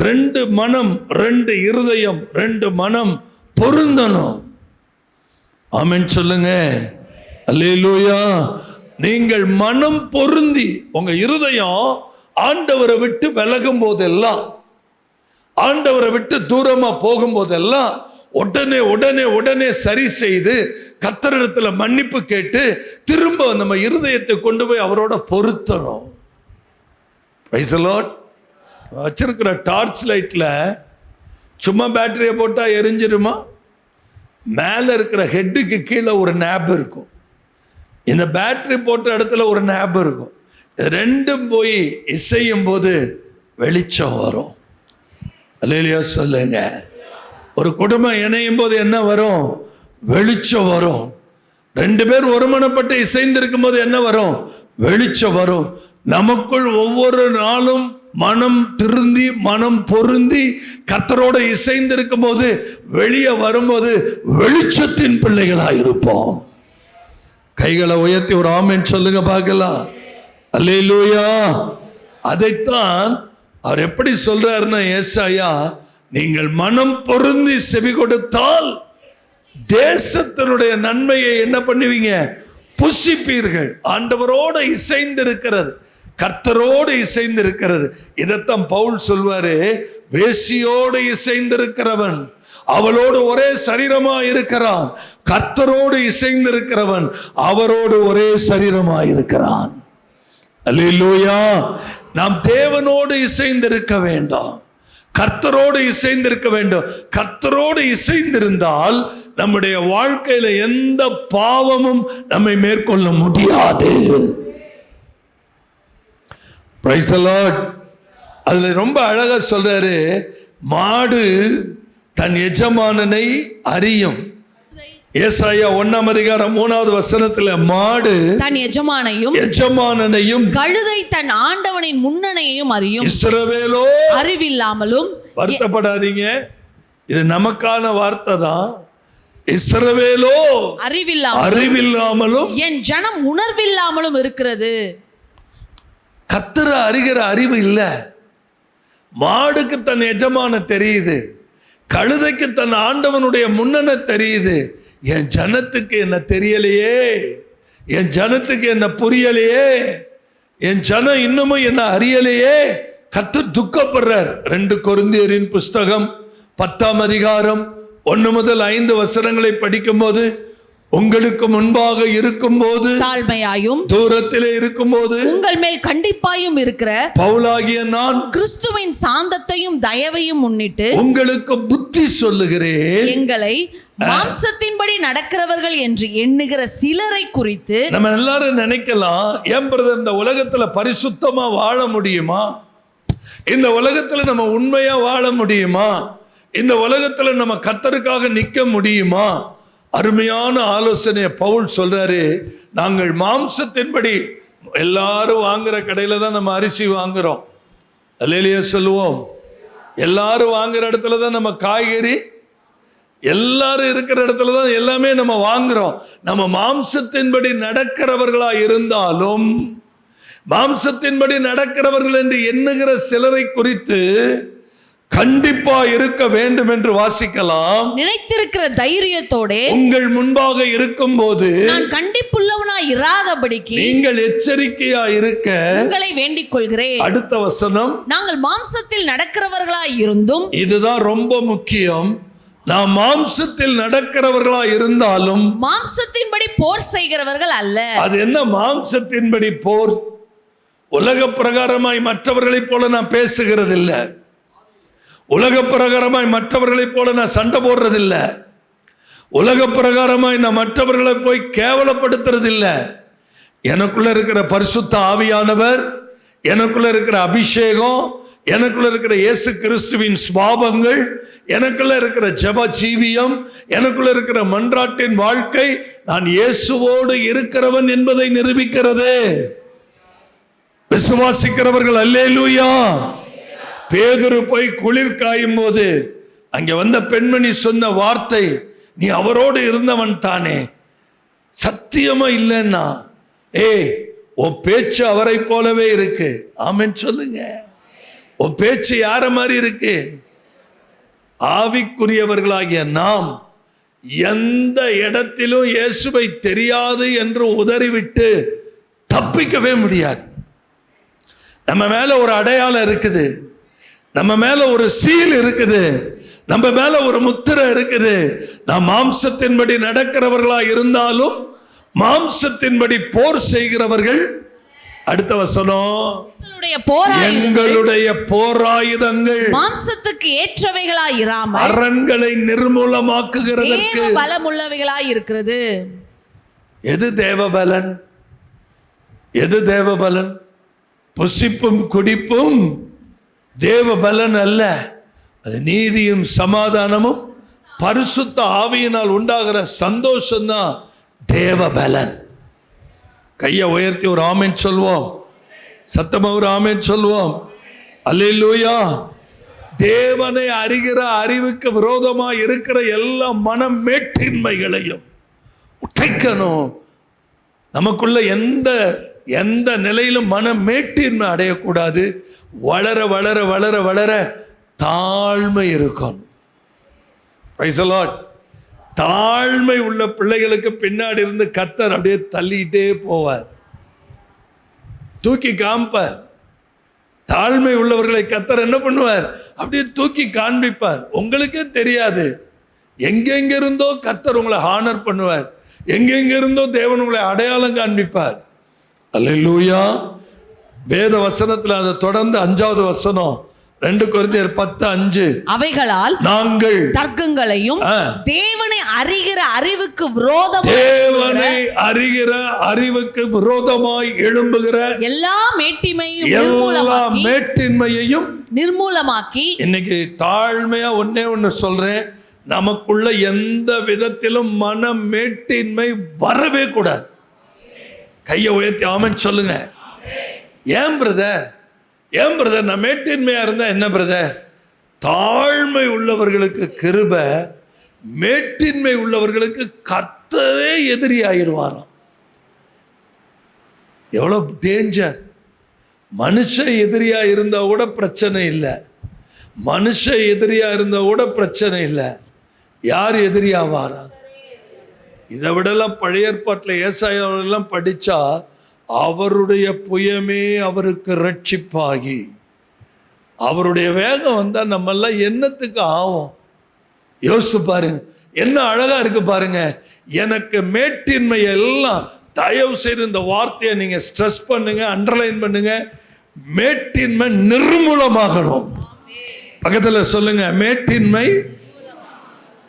2 மனம், 2 இருதயம், 2 மனம் பொருந்தணும். ஆமென் சொல்லுங்க. அல்லேலூயா. நீங்கள் மனம் பொருந்தி உங்க இருதயம் ஆண்டவரை விட்டு விலகும் போதெல்லாம், ஆண்டவரை விட்டு தூரமா போகும் போதெல்லாம் உடனே உடனே உடனே சரி செய்து கர்த்தரிடத்துல மன்னிப்பு கேட்டு திரும்ப நம்ம இருதயத்தை கொண்டு போய் அவரோட பொருத்தணும். Praise the Lord. வச்சிருக்கிற டார்ச் லைட்ல சும்மா பேட்டரியை போட்டா எரிஞ்சிருமா? மேலே இருக்கிற ஹெட்டுக்கு கீழே ஒரு நேப் இருக்கும், இந்த பேட்டரி போட்ட இடத்துல ஒரு நேப் இருக்கும். ரெண்டும் போய் இசையும் போது வெளிச்சம் வரும். அல்லேலூயா சொல்லுங்க. ஒரு குடும்பம் இணையும் போது என்ன வரும்? வெளிச்சம் வரும். 2 பேர் ஒருமனப்பட்டு இசைந்திருக்கும் போது என்ன வரும்? வெளிச்சம் வரும். நமக்குள் ஒவ்வொரு நாளும் மனம் திருந்தி மனம் பொருந்தி கர்த்தரோட இசைந்திருக்கும் போது வெளியே வரும்போது வெளிச்சத்தின் பிள்ளைகளாக இருப்போம். கைகளை உயர்த்தி ஒரு ஆமென் சொல்லுங்க பார்க்கலாம். அல்லேலூயா. அதைத்தான் அவர் எப்படி சொல்றாருன்னா, ஏசாயா, நீங்கள் மனம் பொருந்தி செவி கொடுத்தால் தேசத்தினுடைய நன்மையை என்ன பண்ணுவீங்க? புசிப்பீர்கள். ஆண்டவரோட இசைந்திருக்கிறது, கர்த்தரோடு இசைந்திருக்கிறது. இதைத்தான் பவுல் சொல்வாரு, வேசியோடு இசைந்திருக்கிறவன் அவளோடு ஒரே சரீரமா இருக்கிறான், கர்த்தரோடு இசைந்திருக்கிறவன் அவரோடு ஒரே சரீரமா இருக்கிறான். அல்லேலூயா. நாம் தேவனோடு இசைந்திருக்க வேண்டாம், கர்த்தரோடு இசைந்திருக்க வேண்டும். கர்த்தரோடு இசைந்திருந்தால் நம்முடைய வாழ்க்கையில எந்த பாவமும் நம்மை மேற்கொள்ள முடியாது. Price the Lord. அதுல ரொம்ப அழகா சொல்றாரு, மாடு தன் எஜமானனை அறியும். ஏசாயா 1ஆம் அதிகாரம் 3வது வசனத்துல மாடு தன் எஜமானையும் கழுதை தன் ஆண்டவனின் முன்னணையையும் அறியும். இஸ்ரவேலோ அறிவில்லாமலும். வருத்தப்படாதீங்க, இது நமக்கான வார்த்தை தான். இஸ்ரவேலோ அறிவில்லாமலும் என் ஜனம் உணர்வில்லாமலும் இருக்கிறது. கர்த்தரை அறிகிற அறிவு இல்ல. மாடுக்கு தன் எஜமான தெரியுது, கழுதைக்கு தன் ஆண்டவனுடைய முன்னண தெரியுது. என் ஜனத்துக்கு என்ன தெரியலையே, என் ஜனத்துக்கு என்ன புரியலையே, என் ஜனம் இன்னமும் என்ன அறியலையே. கர்த்தர் துக்கப்படுறார். 2 கொரிந்தியரின் புஸ்தகம் 10ஆம் அதிகாரம் 1 முதல் 5 வசனங்களை படிக்கும் போது, உங்களுக்கு முன்பாக இருக்கும்போது தாழ்மையாயும் தூரத்திலே இருக்கும்போது உங்கள் மேல் கண்டிப்பாயும் இருக்கிற பவுலாகிய நான் கிறிஸ்துவின் சாந்தத்தையும் தயவையும் முன்னிட்டு உங்களுக்கு புத்தி சொல்லுகிறேன். எங்களை மாம்சத்தின்படி நடக்கிறவர்கள் என்று எண்ணுகிற சிலரை குறித்து நம்ம எல்லாரும் நினைக்கலாம், ஏன் பிரதர் இந்த உலகத்துல பரிசுத்தமா வாழ முடியுமா? இந்த உலகத்துல நம்ம உண்மையா வாழ முடியுமா? இந்த உலகத்துல நம்ம கர்த்தருக்காக நிக்க முடியுமா? அருமையான ஆலோசனையை பவுல் சொல்றாரு. நாங்கள் மாம்சத்தின்படி எல்லாரும் வாங்குற கடையில தான் நம்ம அரிசி வாங்குறோம், அல்லேலூயா சொல்லுவோம். எல்லாரும் வாங்குற இடத்துல தான் நம்ம காய்கறி, எல்லாரும் இருக்கிற இடத்துல தான் எல்லாமே நம்ம வாங்குறோம். நம்ம மாம்சத்தின்படி நடக்கிறவர்களா இருந்தாலும் மாம்சத்தின்படி நடக்கிறவர்கள் என்று எண்ணுகிற சிலரை குறித்து கண்டிப்பா இருக்க வேண்டும் என்று வாசிக்கலாம். நினைத்திருக்கிற தைரியத்தோட உங்கள் முன்பாக இருக்கும் போது நான் கண்டிப்புள்ளவனாய் இராதபடிக்கு நீங்கள் எச்சரிக்கையா இருக்க உங்களை வேண்டிக் கொள்கிறேன். அடுத்த வசனம், நாங்கள் மாம்சத்தில் நடக்கிறவர்களாய் இருந்தும், இதுதான் ரொம்ப முக்கியம், நாம் மாம்சத்தில் நடக்கிறவர்களா இருந்தாலும் மாம்சத்தின்படி போர் செய்கிறவர்கள் அல்ல. அது என்ன மாம்சத்தின்படி போர்? உலக பிரகாரமாய் மற்றவர்களைப் போல நான் பேசுகிறது இல்ல, உலக பிரகாரமாய் மற்றவர்களைப் போல நான் சண்டை போடுறதில்ல, உலக பிரகாரமாய் நான் மற்றவர்களை போய் கேவலப்படுத்துறது இல்ல. எனக்குள்ள இருக்கிற பரிசுத்த ஆவியானவர், எனக்குள்ள இருக்கிற அபிஷேகம், எனக்குள்ள இருக்கிற இயேசு கிறிஸ்துவின் சுபாவங்கள், எனக்குள்ள இருக்கிற ஜெப ஜீவியம், எனக்குள்ள இருக்கிற மன்றாட்டின் வாழ்க்கை நான் இயேசுவோடு இருக்கிறவன் என்பதை நிரூபிக்கிறது. விசுவாசிக்கிறவர்கள் அல்லேலூயா. பேதுரு போய் குளிர் காயும் போது அங்கே வந்த பெண்மணி சொன்ன வார்த்தை, நீ அவரோடு இருந்தவன் தானே? சத்தியமா இல்லைன்னா, உன் பேச்சு அவரை போலவே இருக்கு. ஆமென் சொல்லுங்க. உன் பேச்சு யார மாதிரி இருக்கு? ஆவிக்குரியவர்களாகிய நாம் எந்த இடத்திலும் இயேசுவை தெரியாது என்று உதறிவிட்டு தப்பிக்கவே முடியாது. நம்ம மேல ஒரு அடையாளம் இருக்குது, நம்ம மேல ஒரு சீல் இருக்குது, நம்ம மேல ஒரு முத்திரை இருக்குது. நாம் மாம்சத்தின்படி நடக்கிறவர்களா இருந்தாலும் மாம்சத்தின்படி போர் செய்கிறவர்கள். அடுத்த வசனம், எங்களுடைய போராயுதங்கள் மாம்சத்துக்கு ஏற்றவைகளாய் இராமல் அரண்களை நிர்மூலமாக்குகிறதற்கு பலமுள்ளவைகளாய் இருக்கிறது. எது தேவபலன்? எது தேவபலன்? புசிப்பும் குடிப்பும் தேவபலன் அல்ல. அது நீதியும் சமாதானமும் பரிசுத்த ஆவியினால் உண்டாகிற சந்தோஷம்தான் தேவபலன். கையை உயர்த்தி ஒரு ஆமென் சொல்வோம், சத்தமா ஒரு ஆமென் சொல்வோம். அல்லேலூயா. தேவனை அறிகிற அறிவுக்கு விரோதமாக இருக்கிற எல்லா மன மேட்டின்மைகளையும் உடைக்கணும். நமக்குள்ள எந்த நிலையிலும் மன மேட்டின்மை அடையக்கூடாது. வளர வளர வளர வளர தாழ்மை இருக்கும். Price the Lord. தாழ்மை உள்ள பிள்ளைகளுக்கு பின்னாடி இருந்து கர்த்தர் அப்படியே தள்ளிட்டே போவார், தூக்கி காமிப்பார். தாழ்மை உள்ளவர்களை கர்த்தர் என்ன பண்ணுவார்? அப்படியே தூக்கி காண்பிப்பார். உங்களுக்கே தெரியாது, எங்கெங்க இருந்தோ கர்த்தர் உங்களை ஹானர் பண்ணுவார், எங்கெங்க இருந்தோ தேவன் உங்களை அடையாளம் காண்பிப்பார். அல்லேலூயா. வேத வசனத்தில் அதை தொடர்ந்து 5வது வசனம் 2 கொரிந்தியர் 10:5, அவைகளால் நாங்கள் தர்க்கங்களையும் தேவனை அறிகிற அறிவுக்கு விரோதமாய் எழும்புகிற எல்லா மேட்டின்மையையும் நிர்மூலமாக்கி. இன்னைக்கு தாழ்மையா ஒண்ணு சொல்றேன், நமக்குள்ள எந்த விதத்திலும் மன மேட்டின்மை வரவே கூடாது. கையை உயர்த்தி ஆமென் சொல்லுங்க. ஏன் பிரதர் நான் மேட்டின்மையா இருந்தா என்ன பிரதர்? தாழ்மை உள்ளவர்களுக்கு கிருபை, மேட்டின்மை உள்ளவர்களுக்கு கர்த்தரே எதிரி ஆயிடுவாராம். எவ்வளவு டேஞ்சர்! மனுஷன் எதிரியா இருந்தா கூட பிரச்சனை இல்லை, மனுஷன் எதிரியா இருந்தா கூட பிரச்சனை இல்லை. யார் எதிரியாவாரா? இதை விடலாம் பழைய ஏற்பாட்டில் ஏசாயாவெல்லாம் படிச்சா அவருடைய புயமே அவருக்கு ரட்சிப்பாகி, அவருடைய வேகம் வந்தால் நம்மெல்லாம் என்னத்துக்கு ஆகும்? யோசிச்சு பாருங்க. என்ன அழகா இருக்கு பாருங்க. எனக்கு மேட்டின்மை எல்லாம், தயவு செய்து இந்த வார்த்தையை நீங்க ஸ்ட்ரெஸ் பண்ணுங்க, அண்டர்லைன் பண்ணுங்க. மேட்டின்மை நிர்மூலமாகணும். பக்கத்துல சொல்லுங்க, மேட்டின்மை.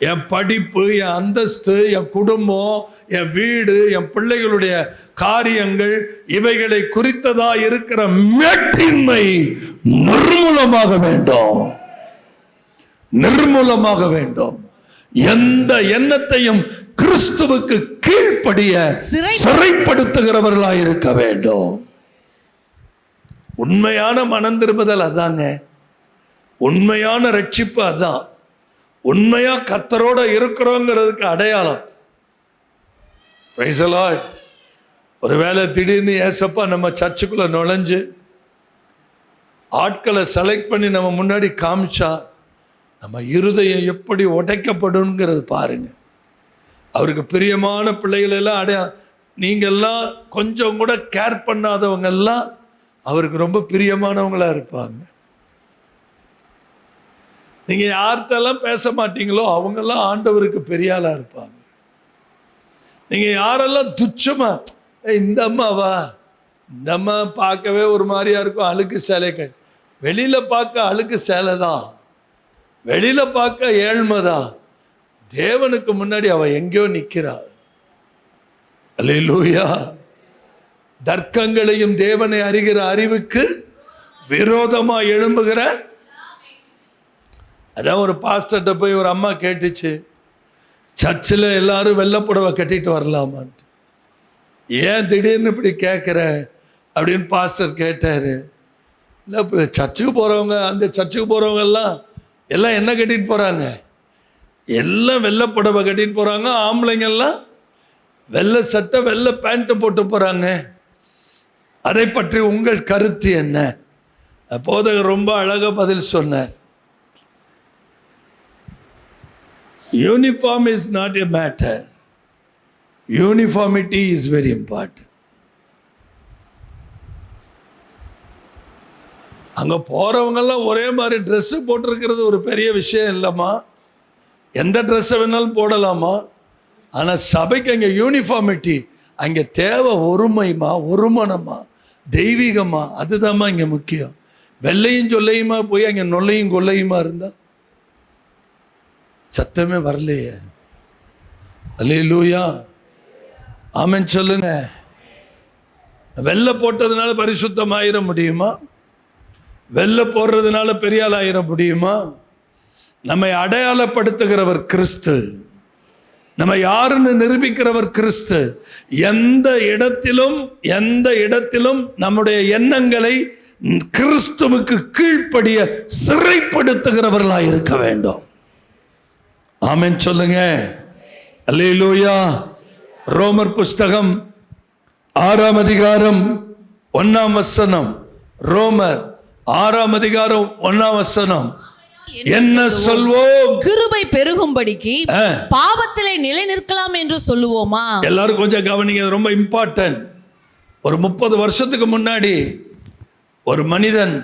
என் படிப்பு, என் அந்தஸ்து, என் குடும்பம், என் வீடு, என் பிள்ளைகளுடைய காரியங்கள், இவைகளை குறித்ததா இருக்கிற மேட்டின்மை நிர்மூலமாக வேண்டும், நிர்மூலமாக வேண்டும். எந்த எண்ணத்தையும் கிறிஸ்துவுக்கு கீழ்ப்படிய சிறைப்படுத்துகிறவர்களாக இருக்க வேண்டும். உண்மையான மனம் திரும்புதல் அதாங்க, உண்மையான ரட்சிப்பு அதான், உண்மையா கர்த்தரோட இருக்கிறோங்கிறதுக்கு அடையாளம். Price the Lord. ஒருவேளை திடீர்னு ஏசப்பா நம்ம சர்ச்சுக்குள்ள நுழைஞ்சு ஆட்களை செலக்ட் பண்ணி நம்ம முன்னாடி காமிச்சா நம்ம இருதயம் எப்படி உடைக்கப்படுங்கிறது பாருங்க. அவருக்கு பிரியமான பிள்ளைகள் எல்லாம் நீங்கெல்லாம் கொஞ்சம் கூட கேர் பண்ணாதவங்க எல்லாம் அவருக்கு ரொம்ப பிரியமானவங்களா இருப்பாங்க. நீங்க யார்கிட்டெல்லாம் பேச மாட்டீங்களோ அவங்கெல்லாம் ஆண்டவருக்கு பெரிய ஆளா இருப்பாங்க. நீங்க யாரெல்லாம் துச்சமா, இந்த அம்மாவா, இந்த அம்மா பார்க்கவே ஒரு மாதிரியா இருக்கும், அழுக்கு சேலை, வெளியில பார்க்க அழுக்கு சேலை தான், வெளியில பார்க்க ஏழ்மைதான், தேவனுக்கு முன்னாடி அவ எங்கேயோ நிக்கிறா. அல்லேலூயா. தர்க்கங்களையும் தேவனை அறிகிற அறிவுக்கு விரோதமா எழும்புகிற. அதான் ஒரு பாஸ்டர்கிட்ட போய் ஒரு அம்மா கேட்டுச்சு, சர்ச்சில் எல்லாரும் வெள்ளைப்புடவை கட்டிட்டு வரலாமான்ட்டு. ஏன் திடீர்னு இப்படி கேட்குற அப்படின்னு பாஸ்டர் கேட்டார். இல்லை, இப்போ சர்ச்சுக்கு போகிறவங்க, அந்த சர்ச்சுக்கு போகிறவங்க எல்லாம் என்ன கட்டிட்டு போகிறாங்க? எல்லாம் வெள்ளைப்புடவை கட்டிட்டு போகிறாங்க. ஆம்பளைங்கெல்லாம் வெள்ளை சட்டை வெள்ளை பேண்ட்டு போட்டு போகிறாங்க. அதை பற்றி உங்கள் கருத்து என்ன? போதகர் ரொம்ப அழகாக பதில் சொன்னார். Uniform is not a matter. Uniformity is very important. அங்கே போகிறவங்கெல்லாம் ஒரே மாதிரி ட்ரெஸ்ஸு போட்டிருக்கிறது ஒரு பெரிய விஷயம் இல்லைம்மா. எந்த ட்ரெஸ்ஸை வேணாலும் போடலாமா. ஆனால் சபைக்கு அங்கே யூனிஃபார்மிட்டி, அங்கே தேவை ஒருமைமா, ஒருமனமா, தெய்வீகமா, அதுதாம்மா இங்கே முக்கியம். வெள்ளையும் சொல்லையுமா போய் அங்கே நொல்லையும் கொள்ளையுமா இருந்தால் சத்தமே வரலையே. அல்லேலூயா, ஆமென் சொல்லுங்க. வெள்ளை போட்டதுனால பரிசுத்தமாயிர முடியுமா? வெள்ளை போடுறதுனால பெரிய ஆள் ஆயிர முடியுமா? நம்மை அடையாளப்படுத்துகிறவர் கிறிஸ்து, நம்ம யாருன்னு நிரூபிக்கிறவர் கிறிஸ்து. எந்த இடத்திலும் நம்முடைய எண்ணங்களை கிறிஸ்துவுக்கு கீழ்ப்படிய சிறைப்படுத்துகிறவர்களாக இருக்க வேண்டும். ஆமென் சொல்லுங்க. அல்லேலூயா. ரோமர் புஸ்தகம் 6ஆம் அதிகாரம் 1ஆம் வசனம். ரோமர் 6ஆம் அதிகாரம் 1ஆம் வசனம். என்ன சொல்வோம்? கிருபை பெருகும்படிக்கு பாவத்திலே நிலை நிற்கலாம் என்று சொல்லுவோமா? எல்லாரும் கொஞ்சம் கவனிங்க, ரொம்ப இம்பார்ட்டன்ட். ஒரு 30 வருஷத்துக்கு முன்னாடி ஒரு மனிதன்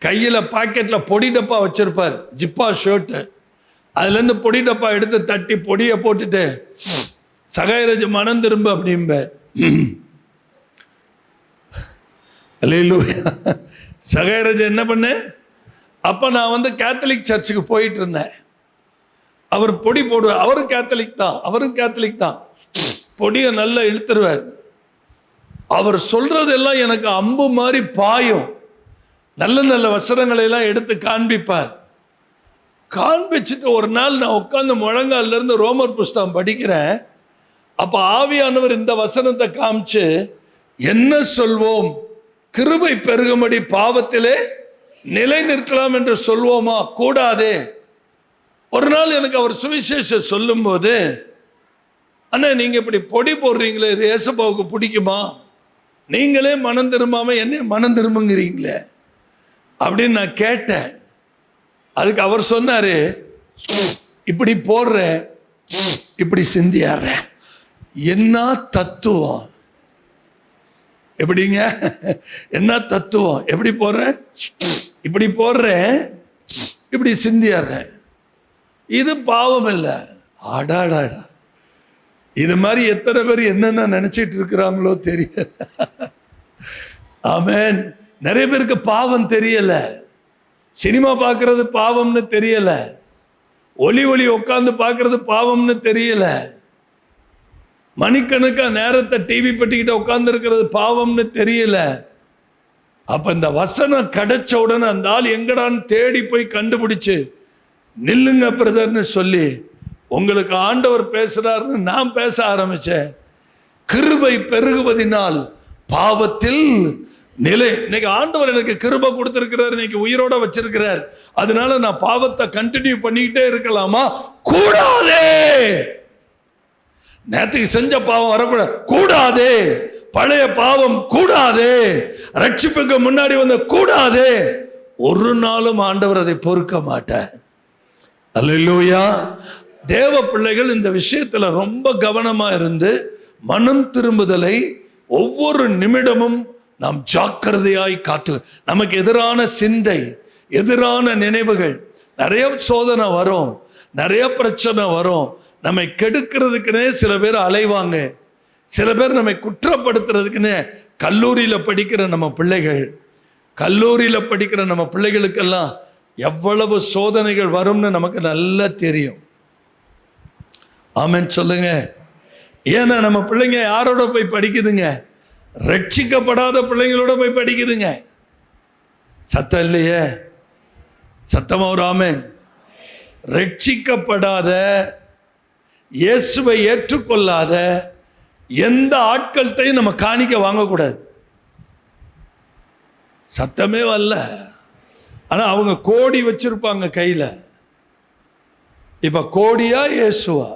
கையில் பாக்கெட்ல பொடி டப்பா வச்சிருப்பார், ஜிப்பா ஷர்ட்டு. அதுலேருந்து பொடி டப்பா எடுத்து தட்டி பொடியை போட்டுட்டு சகாயராஜ் மனம் திரும்ப அப்படிம்பார். அல்லேலூயா. சகாயராஜ் என்ன பண்ண, அப்போ நான் கேத்தலிக் சர்ச்சுக்கு போயிட்டு இருந்தேன். அவர் பொடி போடுவார், அவரும் கேத்தலிக் தான். பொடியை நல்லா இழுத்துருவார். அவர் சொல்றதெல்லாம் எனக்கு அம்பு மாதிரி பாயும். நல்ல நல்ல வசனங்களை எல்லாம் எடுத்து காண்பிச்சுட்டு ஒரு நாள் நான் உட்காந்து முழங்கால இருந்து ரோமர் புஸ்தகம் படிக்கிறேன். அப்ப ஆவியானவர் இந்த வசனத்தை காமிச்சு, என்ன சொல்வோம்? கிருபை பெருகும்படி பாவத்திலே நிலை நிற்கலாம் என்று சொல்வோமா? கூடாதே. ஒரு நாள் எனக்கு அவர் சுவிசேஷம் சொல்லும் போது, அண்ணா நீங்க இப்படி பொடி போடுறீங்களே, இது ஏசப்பாவுக்கு பிடிக்குமா? நீங்களே மனம் திரும்பாம என்னை மனம் திரும்புங்கிறீங்களே அப்படின்னு நான் கேட்டேன். அதுக்கு அவர் சொன்னாரு, இப்படி போடுறேன், இப்படி சிந்தியாடுறேன். என்ன தத்துவம்! எப்படிங்க? என்ன தத்துவம்! எப்படி போடுறேன்? இப்படி போடுறேன், இப்படி சிந்தியாடுறேன். இது பாவம் இல்லை. ஆடாடாடா, இது மாதிரி எத்தனை பேர் என்னென்ன நினைச்சிட்டு இருக்கிறாங்களோ தெரியல. ஆமென். நிறைய பேருக்கு பாவம் தெரியல, சினிமா பார்க்கறது பாவம்னு தெரியல, ஒளி உட்காந்து பார்க்கறது பாவம்னு தெரியல, மணிக்கணக்கா நேரத்தை டிவி பெட்டிக்கிட்ட உட்கார்ந்து இருக்கிறது பாவம்னு தெரியல. அப்ப இந்த வசனம் கிடைச்ச உடனே அந்த ஆள் எங்கடான்னு தேடி போய் கண்டுபிடிச்சு, நில்லுங்க பிரதர்னு சொல்லி, உங்களுக்கு ஆண்டவர் பேசுறாருன்னு நான் பேச ஆரம்பிச்சேன். கிருபை பெருகுவதினால் பாவத்தில் நிலை. இன்னைக்கு ஆண்டவர் எனக்கு கிருபை கொடுத்திருக்கிறார், இன்னைக்கு உயிரோட வச்சிருக்கிறார், அதனால நான் பாவத்தை கண்டினியூ பண்ணிக்கிட்டே இருக்கலாமா? கூடாதே. நேற்றுக்கு செஞ்ச பாவம் வரக்கூடாது, கூடாதே. பழைய பாவம் கூடாதே. ரட்சிப்புக்கு முன்னாடி வந்த கூடாதே. ஒரு நாளும் ஆண்டவர் அதை பொறுக்க மாட்டார். அல்லேலூயா. தேவ பிள்ளைகள் இந்த விஷயத்துல ரொம்ப கவனமா இருந்து மனம் திரும்புதலை ஒவ்வொரு நிமிடமும் நாம் ஜாக்கிரதையாய் காத்து, நமக்கு எதிரான சிந்தை, எதிரான நினைவுகள், நிறைய சோதனை வரும், நிறைய பிரச்சனை வரும். நம்மை கெடுக்கிறதுக்குன்னே சில பேர் அலைவாங்க, சில பேர் நம்மை குற்றப்படுத்துறதுக்குன்னு. கல்லூரியில் படிக்கிற நம்ம பிள்ளைகள், கல்லூரியில் படிக்கிற நம்ம பிள்ளைகளுக்கெல்லாம் எவ்வளவு சோதனைகள் வரும்னு நமக்கு நல்லா தெரியும். ஆமென் சொல்லுங்க. ஏன்னா நம்ம பிள்ளைங்க யாரோட போய் படிக்குதுங்க? ரட்சிக்கப்படாத பிள்ளைங்களோட போய் படிக்குதுங்க. சத்தம் இல்லையே? சத்தமா ஒரு ஆமென். ரட்சிக்கப்படாத, இயேசுவை ஏற்றுக்கொள்ளாத எந்த ஆட்கள்கிட்டையும் நம்ம காணிக்க வாங்கக்கூடாது. சத்தமே வரல. ஆனா அவங்க கோடி வச்சிருப்பாங்க கையில. இப்ப கோடியா இயேசுவா?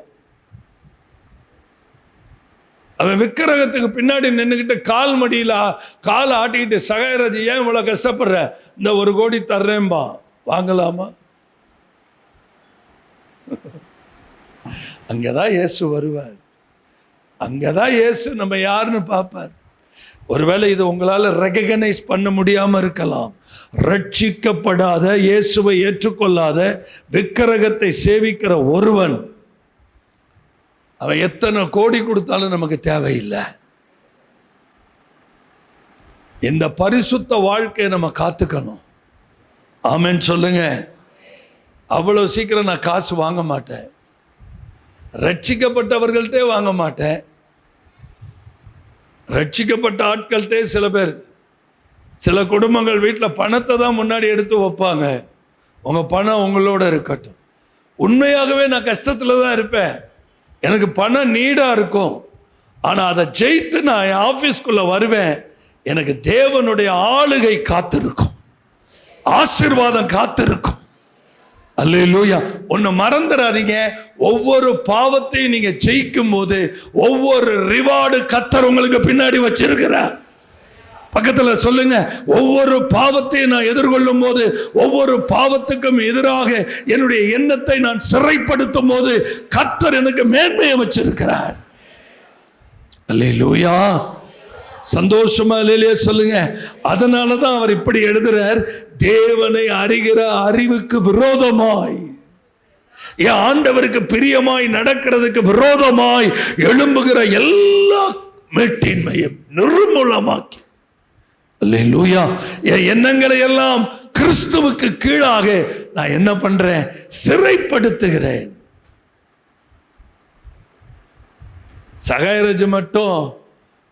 அவன் விக்கிரகத்துக்கு பின்னாடி நின்றுக்கிட்டு கால் மடியில் கால் ஆட்டிக்கிட்டு, சகாயராஜ் ஏன் இவ்வளோ கஷ்டப்படுற, இந்த 1 கோடி தர்றேன்பா, வாங்கலாமா? அங்கதான் இயேசு வருவார், அங்கதான் இயேசு நம்ம யாருன்னு பார்ப்பார். ஒருவேளை இது உங்களால் ரெகக்னைஸ் பண்ண முடியாமல் இருக்கலாம். ரட்சிக்கப்படாத, இயேசுவை ஏற்றுக்கொள்ளாத, விக்கிரகத்தை சேவிக்கிற ஒருவன், அவன் எத்தனை கோடி கொடுத்தாலும் நமக்கு தேவையில்லை. இந்த பரிசுத்த வாழ்க்கையை நம்ம காத்துக்கணும். ஆமென் சொல்லுங்க. அவ்வளவு சீக்கிரம் நான் காசு வாங்க மாட்டேன், ரட்சிக்கப்பட்டவர்கள்ட்டே வாங்க மாட்டேன். ரட்சிக்கப்பட்ட ஆட்கள்கிட்டே சில பேர், சில குடும்பங்கள் வீட்டில் பணத்தை தான் முன்னாடி எடுத்து வைப்பாங்க. உங்கள் பணம் உங்களோட இருக்கட்டும். உண்மையாகவே நான் கஷ்டத்தில் தான் இருப்பேன், எனக்கு பணம் நீடாக இருக்கும், ஆனால் அதை ஜெயித்து நான் என் ஆஃபீஸ்க்குள்ளே வருவேன். எனக்கு தேவனுடைய ஆளுகை காத்திருக்கும், ஆசீர்வாதம் காத்திருக்கும். அல்லேலூயா. ஒன்று மறந்துடாதீங்க, ஒவ்வொரு பாவத்தையும் நீங்க ஜெயிக்கும் போது ஒவ்வொரு ரிவார்டு கர்த்தர் உங்களுக்கு பின்னாடி வச்சிருக்கிறார். பக்கத்துல சொல்லுங்க, ஒவ்வொரு பாவத்தையும் நான் எதிர்கொள்ளும் போது, ஒவ்வொரு பாவத்துக்கும் எதிராக என்னுடைய எண்ணத்தை நான் சிறைப்படுத்தும் போது கர்த்தர் எனக்கு மேன்மையை வச்சிருக்கிறார். அல்லேலூயா. சந்தோஷமா இல்லையே சொல்லுங்க. அதனாலதான் அவர் இப்படி எழுதுறார், தேவனை அறிகிற அறிவுக்கு விரோதமாய், என் ஆண்டவருக்கு பிரியமாய் நடக்கிறதுக்கு விரோதமாய் எழும்புகிற எல்லா மேட்டின்மையும் நிர்மூலமாக்கி, அல்லேலூயா, என் எண்ணங்களை எல்லாம் கிறிஸ்துவுக்கு கீழாக நான் என்ன பண்றேன்? சிறைப்படுத்துகிறேன். சகாயராஜ் மட்டும்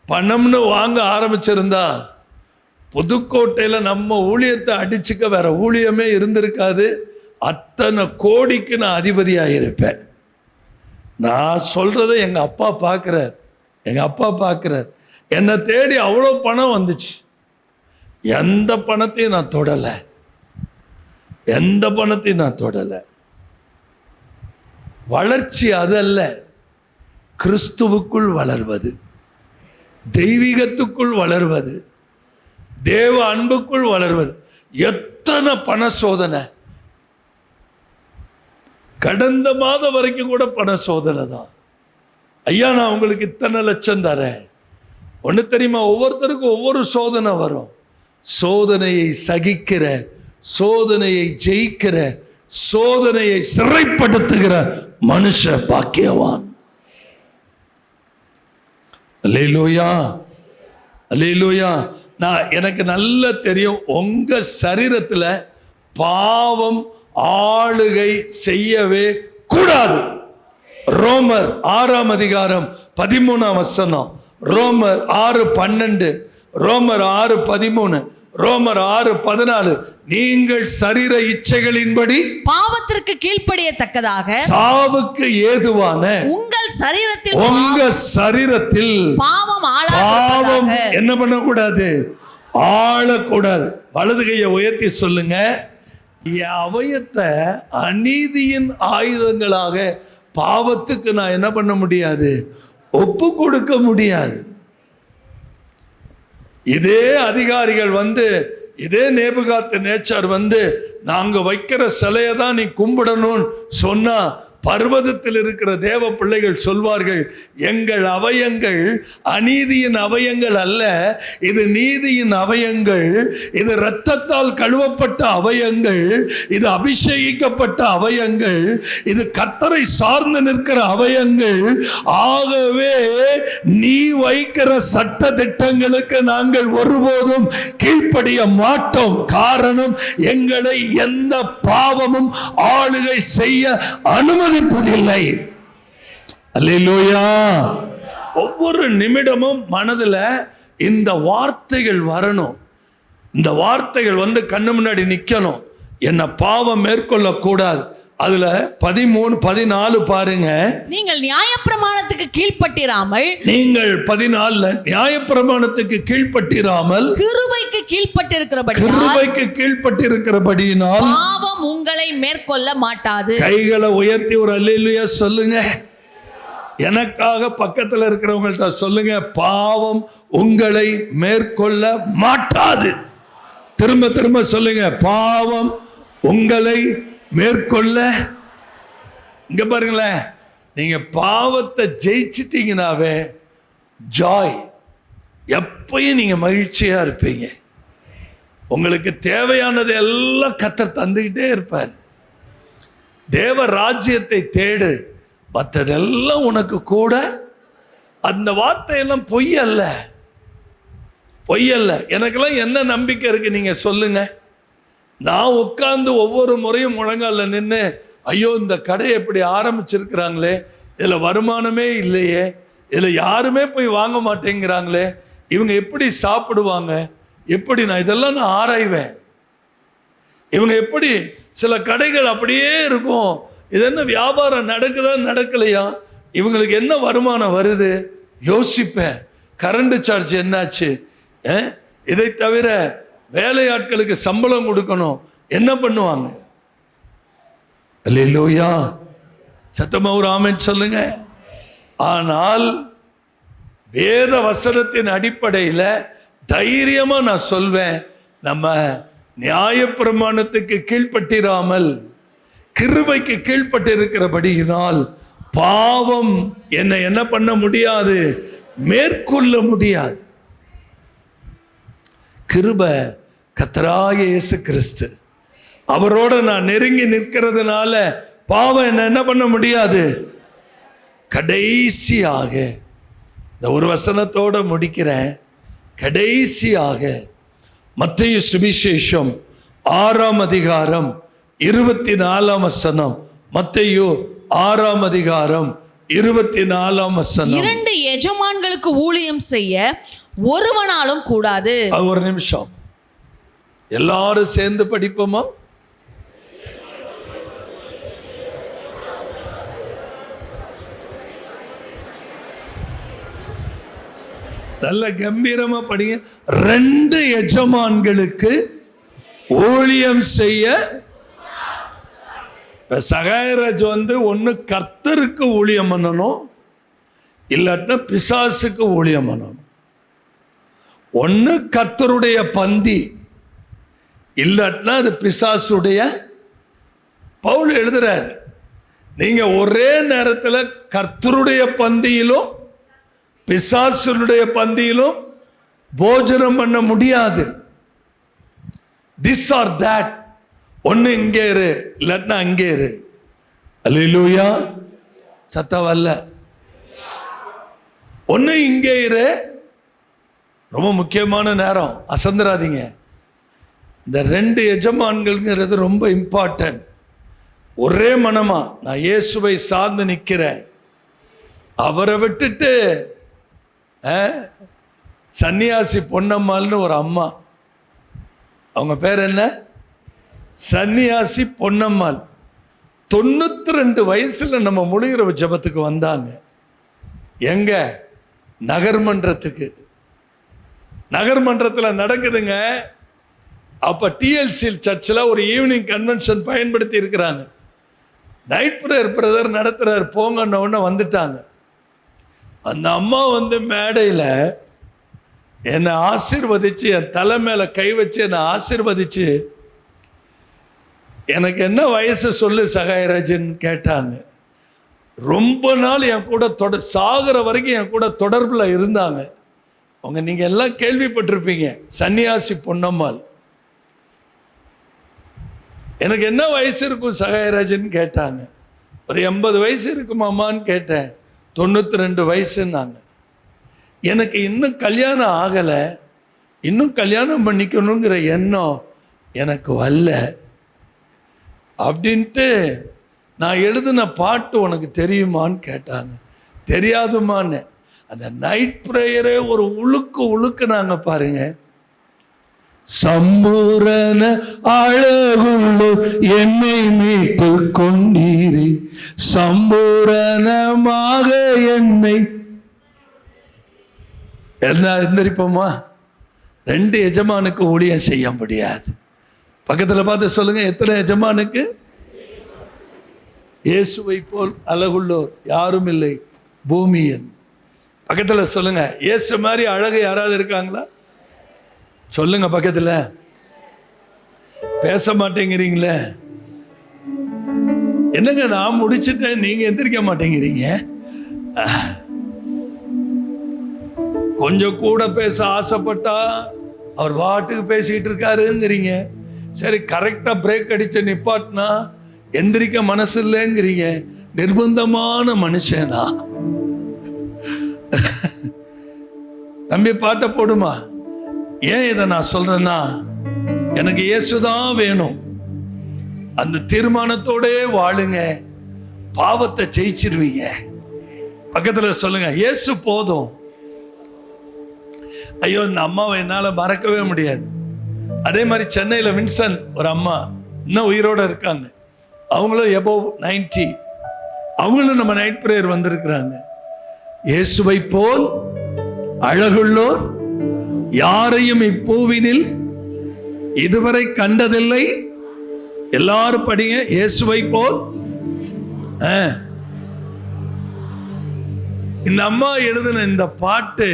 பணம்னு வாங்க ஆரம்பிச்சிருந்தா புதுக்கோட்டையில் நம்ம ஊழியத்தை அடிச்சுக்க வேற ஊழியமே இருந்திருக்காது. அத்தனை கோடிக்கு நான் அதிபதியாக இருப்பேன். நான் சொல்றதை எங்க அப்பா பார்க்கிறார், எங்க அப்பா பார்க்கிறார். என்னை தேடி அவ்வளோ பணம் வந்துச்சு. எந்த பணத்தையும் நான் தொடலை, எந்த பணத்தையும் நான் தொடலை. வளர்ச்சி அதல்ல, கிறிஸ்துவுக்குள் வளர்வது, தெய்வீகத்துக்குள் வளர்வது, தேவ அன்புக்குள் வளர்வது. எத்தனை பண சோதனை! கடந்த மாதம் வரைக்கும் கூட பண சோதனை தான். ஐயா, நான் உங்களுக்கு இத்தனை லட்சம் தரேன். ஒன்று தெரியுமா, ஒவ்வொருத்தருக்கும் ஒவ்வொரு சோதனை வரும். சோதனையை சகிக்கிற, சோதனையை ஜெயிக்கிற சோதனையை சிறைப்படுத்துகிற மனுஷ பாக்கியவான். அல்லேலூயா, அல்லேலூயா. எனக்கு நல்ல தெரியும், உங்க சரீரத்துல பாவம் ஆளுகை செய்யவே கூடாது. ரோமர் 6ஆம் அதிகாரம் 13ஆம் வசனம், ரோமர் 6:12, ரோமர் 6:13, ரோமர் 6:14. நீங்கள் சரீர இச்சைகளின்படி பாவத்திற்கு கீழ்ப்படியத்தக்கதாக சாவுக்கு ஏதுவான உங்கள் சரீரத்தில் பாவம் என்ன பண்ணக்கூடாது? ஆளக்கூடாது. வலது கையை உயர்த்தி சொல்லுங்க, அவயத்தை அநீதியின் ஆயுதங்களாக பாவத்துக்கு நான் என்ன பண்ண முடியாது? ஒப்பு கொடுக்க முடியாது. இதே அதிகாரிகள் இதே நேபுகாத்நேச்சார் நாங்க வைக்கிற சிலையை தான் நீ கும்பிடணும்னு சொன்னா, பர்வதத்தில் இருக்கிற தேவ பிள்ளைகள் சொல்வார்கள், எங்கள் அவயங்கள் அநீதியின் அவயங்கள் அல்ல, இது நீதியின் அவயங்கள், இது இரத்தத்தால் கழுவப்பட்ட அவயங்கள், இது அபிஷேகிக்கப்பட்ட அவயங்கள், இது கர்த்தரை சார்ந்து நிற்கிற அவயங்கள். ஆகவே நீ வைக்கிற சட்ட திட்டங்களுக்கு நாங்கள் ஒருபோதும் கீழ்ப்படிய மாட்டோம். காரணம், எங்களை எந்த பாவமும் ஆளுகை செய்ய அனுமதிப்பதில்லை. அல்லேலூயா. ஒவ்வொரு நிமிடமும் மனதுல இந்த வார்த்தைகள் வரணும். இந்த வார்த்தைகள் கண்ணு முன்னாடி நிக்கணும். என்ன பாவம் மேற்கொள்ள கூடாது. அதுல 13, 14 பாருங்க. நீங்கள் நியாயப்பிரமாணத்துக்கு கீழ்ப்பட்டிராமல், நீங்கள் 14 நியாயப்பிரமாணத்துக்கு கீழ்ப்பட்டிராமல் கிருபைக்கு கீழ்ப்பட்டிருக்கிறபடியினால் பாவம் உங்களை மேற்கொள்ள மாட்டாது. கைகளை உயர்த்தி ஒரு அல்லேலூயா சொல்லுங்க. எனக்காக பக்கத்தில் இருக்கிறவங்கள்ட்ட சொல்லுங்க, பாவம் உங்களை மேற்கொள்ள மாட்டாது. திரும்ப திரும்ப சொல்லுங்க, பாவம் உங்களை மேற்கொள்ள. இங்க பாருங்களேன், நீங்க பாவத்தை ஜெயிச்சிட்டீங்கன்னாவே ஜாய், எப்பயும் நீங்க மகிழ்ச்சியா இருப்பீங்க. உங்களுக்கு தேவையானது எல்லாம் கர்த்தர் தந்துகிட்டே இருப்பார். தேவ ராஜ்யத்தை தேடு, மற்றதெல்லாம் உனக்கு கூட. அந்த வார்த்தையெல்லாம் பொய் அல்ல, பொய் அல்ல. எனக்கெல்லாம் என்ன நம்பிக்கை இருக்கு நீங்க சொல்லுங்க. நான் உட்கார்ந்து ஒவ்வொரு முறையும் முழங்கால நின்று, ஐயோ இந்த கடையை எப்படி ஆரம்பிச்சிருக்கிறாங்களே, இதில் வருமானமே இல்லையே, இதில் யாருமே போய் வாங்க மாட்டேங்கிறாங்களே, இவங்க எப்படி சாப்பிடுவாங்க, எப்படி நான் இதெல்லாம் நான் ஆராய்வேன். இவங்க எப்படி, சில கடைகள் அப்படியே இருக்கும், இது என்ன வியாபாரம் நடக்குதா நடக்கலையா, இவங்களுக்கு என்ன வருமானம் வருது யோசிப்பேன். கரண்ட் சார்ஜ் என்னாச்சு, இதை தவிர வேலையாட்களுக்கு சம்பளம் கொடுக்கணும், என்ன பண்ணுவாங்க? அல்லேலூயா, சத்தமா ஒரு ஆமென் சொல்லுங்க. ஆனால் வேத வசனத்தின் அடிப்படையில் தைரியமா நான் சொல்வேன், நம்ம நியாயப்பிரமாணத்துக்கு கீழ்ப்பட்டிராமல் கிருபைக்கு கீழ்ப்பட்டு இருக்கிறபடியினால் பாவம் என்னை என்ன பண்ண முடியாது, மேற்கொள்ள முடியாது. கிருபை கர்த்தராகிய இயேசு கிறிஸ்து, அவரோட நான் நெருங்கி நிற்கிறதுனால பாவம் என்ன பண்ண முடியாது. கடைசியாக இந்த ஒரு வசனத்தோட முடிக்கிறேன். கடைசியாக மத்தேயு சுவிசேஷம் 6ஆம் அதிகாரம் 24ஆம் வசனம். மத்தேயு 6ஆம் அதிகாரம் 24ஆம் வசனம். 2 எஜமான்களுக்கு ஊழியம் செய்ய ஒருவனாலும் கூடாது. ஒரு நிமிஷம், எல்லாரும் சேர்ந்து படிப்போமா? நல்ல கம்பீரமா படிங்க. 2 எஜமான்களுக்கு ஊழியம் செய்ய. சகாயராஜ் ஒன்னு கர்த்தருக்கு ஊழியம் பண்ணணும், இல்லாட்டினா பிசாசுக்கு ஊழியம் பண்ணணும். ஒன்னு கர்த்தருடைய பந்தி, இல்லாட்டினா அது பிசாசுடைய. பவுல் எழுதுறார், நீங்க ஒரே நேரத்தில் கர்த்தருடைய பந்தியிலும் பிசாசுடைய பந்தியிலும் போஜனம் பண்ண முடியாது. This are that. ஒன்று இங்கே இரு, இல்லாட்டினா அங்கே இரு. அல்லேலூயா. சத்தம் வரல. ஒன்று இங்கே இரு. ரொம்ப முக்கியமான நேரம், அசந்துராதீங்க. இந்த 2 எஜமான்கள்ங்கிறது ரொம்ப இம்பார்ட்டன்ட். ஒரே மனமா நான் இயேசுவை சார்ந்து நிற்கிறேன். அவரை விட்டுட்டு சன்னியாசி பொன்னம்மாள்னு ஒரு அம்மா, அவங்க பேர் என்ன? சன்னியாசி பொன்னம்மாள். 92 வயசுல நம்ம முழுகிற ஜபத்துக்கு வந்தாங்க. எங்க? நகர்மன்றத்துக்கு. நகர்மன்றத்தில் நடக்குதுங்க. அப்போ டிஎல்சி சர்ச்சில் ஒரு ஈவினிங் கன்வென்ஷன் பயன்படுத்தி இருக்கிறாங்க. நைட் ப்ரேயர் பிரதர் நடத்துகிறார், போங்கன்ன உடனே வந்துட்டாங்க. அந்த அம்மா மேடையில் என்னை ஆசீர்வதித்து, என் தலை மேலே கை வச்சு என்னை ஆசீர்வதித்து, எனக்கு என்ன வயசு சொல்லு சகாயராஜன் கேட்டாங்க. ரொம்ப நாள் என் கூட சாகிற வரைக்கும் என் கூட தொடர்பில் இருந்தாங்க. அவங்க நீங்கள் எல்லாம் கேள்விப்பட்டிருப்பீங்க, சன்னியாசி பொன்னம்மாள். எனக்கு என்ன வயசு இருக்கும் சகாயராஜன் கேட்டாங்க. ஒரு 80 வயசு இருக்குமாம்மான்னு கேட்டேன். 92 வயசுன்னாங்க. எனக்கு இன்னும் கல்யாணம் ஆகலை, இன்னும் கல்யாணம் பண்ணிக்கணுங்கிற எண்ணம் எனக்கு வரல அப்படின்ட்டு, நான் எழுதின பாட்டு உனக்கு தெரியுமான்னு கேட்டாங்க. தெரியாதுமான்னு. அந்த நைட் ப்ரேயரே ஒரு உழுக்கு நாங்கள் பாருங்க. சம்பூரண அழகுள்ளோ என்னை மீட்டு கொண்டீரே, சம்பூரணமாக என்னை என்ன எந்திரிப்போமா? 2 எஜமானுக்கு ஊழியம் செய்ய முடியாது. பக்கத்தில் பார்த்து சொல்லுங்க, எத்தனை எஜமானுக்கு? இயேசுவை போல் அழகுள்ளோர் யாரும் இல்லை பூமியில். பக்கத்தில் சொல்லுங்க, இயேசு மாதிரி அழகு யாராவது இருக்காங்களா? சொல்லுங்க பக்கத்தில். பேச மாட்டேங்கிறீங்களே என்னங்க? நான் முடிச்சுட்டேன், நீங்க எந்திரிக்க மாட்டேங்கிறீங்க. கொஞ்சம் கூட பேச ஆசைப்பட்டா அவர் பாட்டுக்கு பேசிக்கிட்டு இருக்காருங்கிறீங்க. சரி, கரெக்டா பிரேக் அடிச்ச நிப்பாட்டினா எந்திரிக்க மனசு இல்லைங்கிறீங்க. நிர்பந்தமான மனுஷனா? தம்பி பாட்டை போடுமா? ஏன் இதை நான் சொல்றேன்னா, எனக்கு இயேசுதான் வேணும். அந்த தீர்மானத்தோட வாழுங்க, பாவத்தை ஜெயிச்சிருவீங்க. பக்கத்துல சொல்லுங்க, இயேசு போதும். ஐயோ, இந்த அம்மாவை என்னால மறக்கவே முடியாது. அதே மாதிரி சென்னையில் வின்சன் ஒரு அம்மா இன்னும் உயிரோட இருக்காங்க. அவங்களும் எபோவ் 90. அவங்களும் நம்ம நைட் பிரேயர் வந்திருக்கிறாங்க. இயேசுவை போல் அழகுள்ளோர் யாரையும் இப்பூவினில் இதுவரை கண்டதில்லை. எல்லாரும் படிங்க, இயேசுவை போல். இந்த அம்மா எழுதின இந்த பாட்டு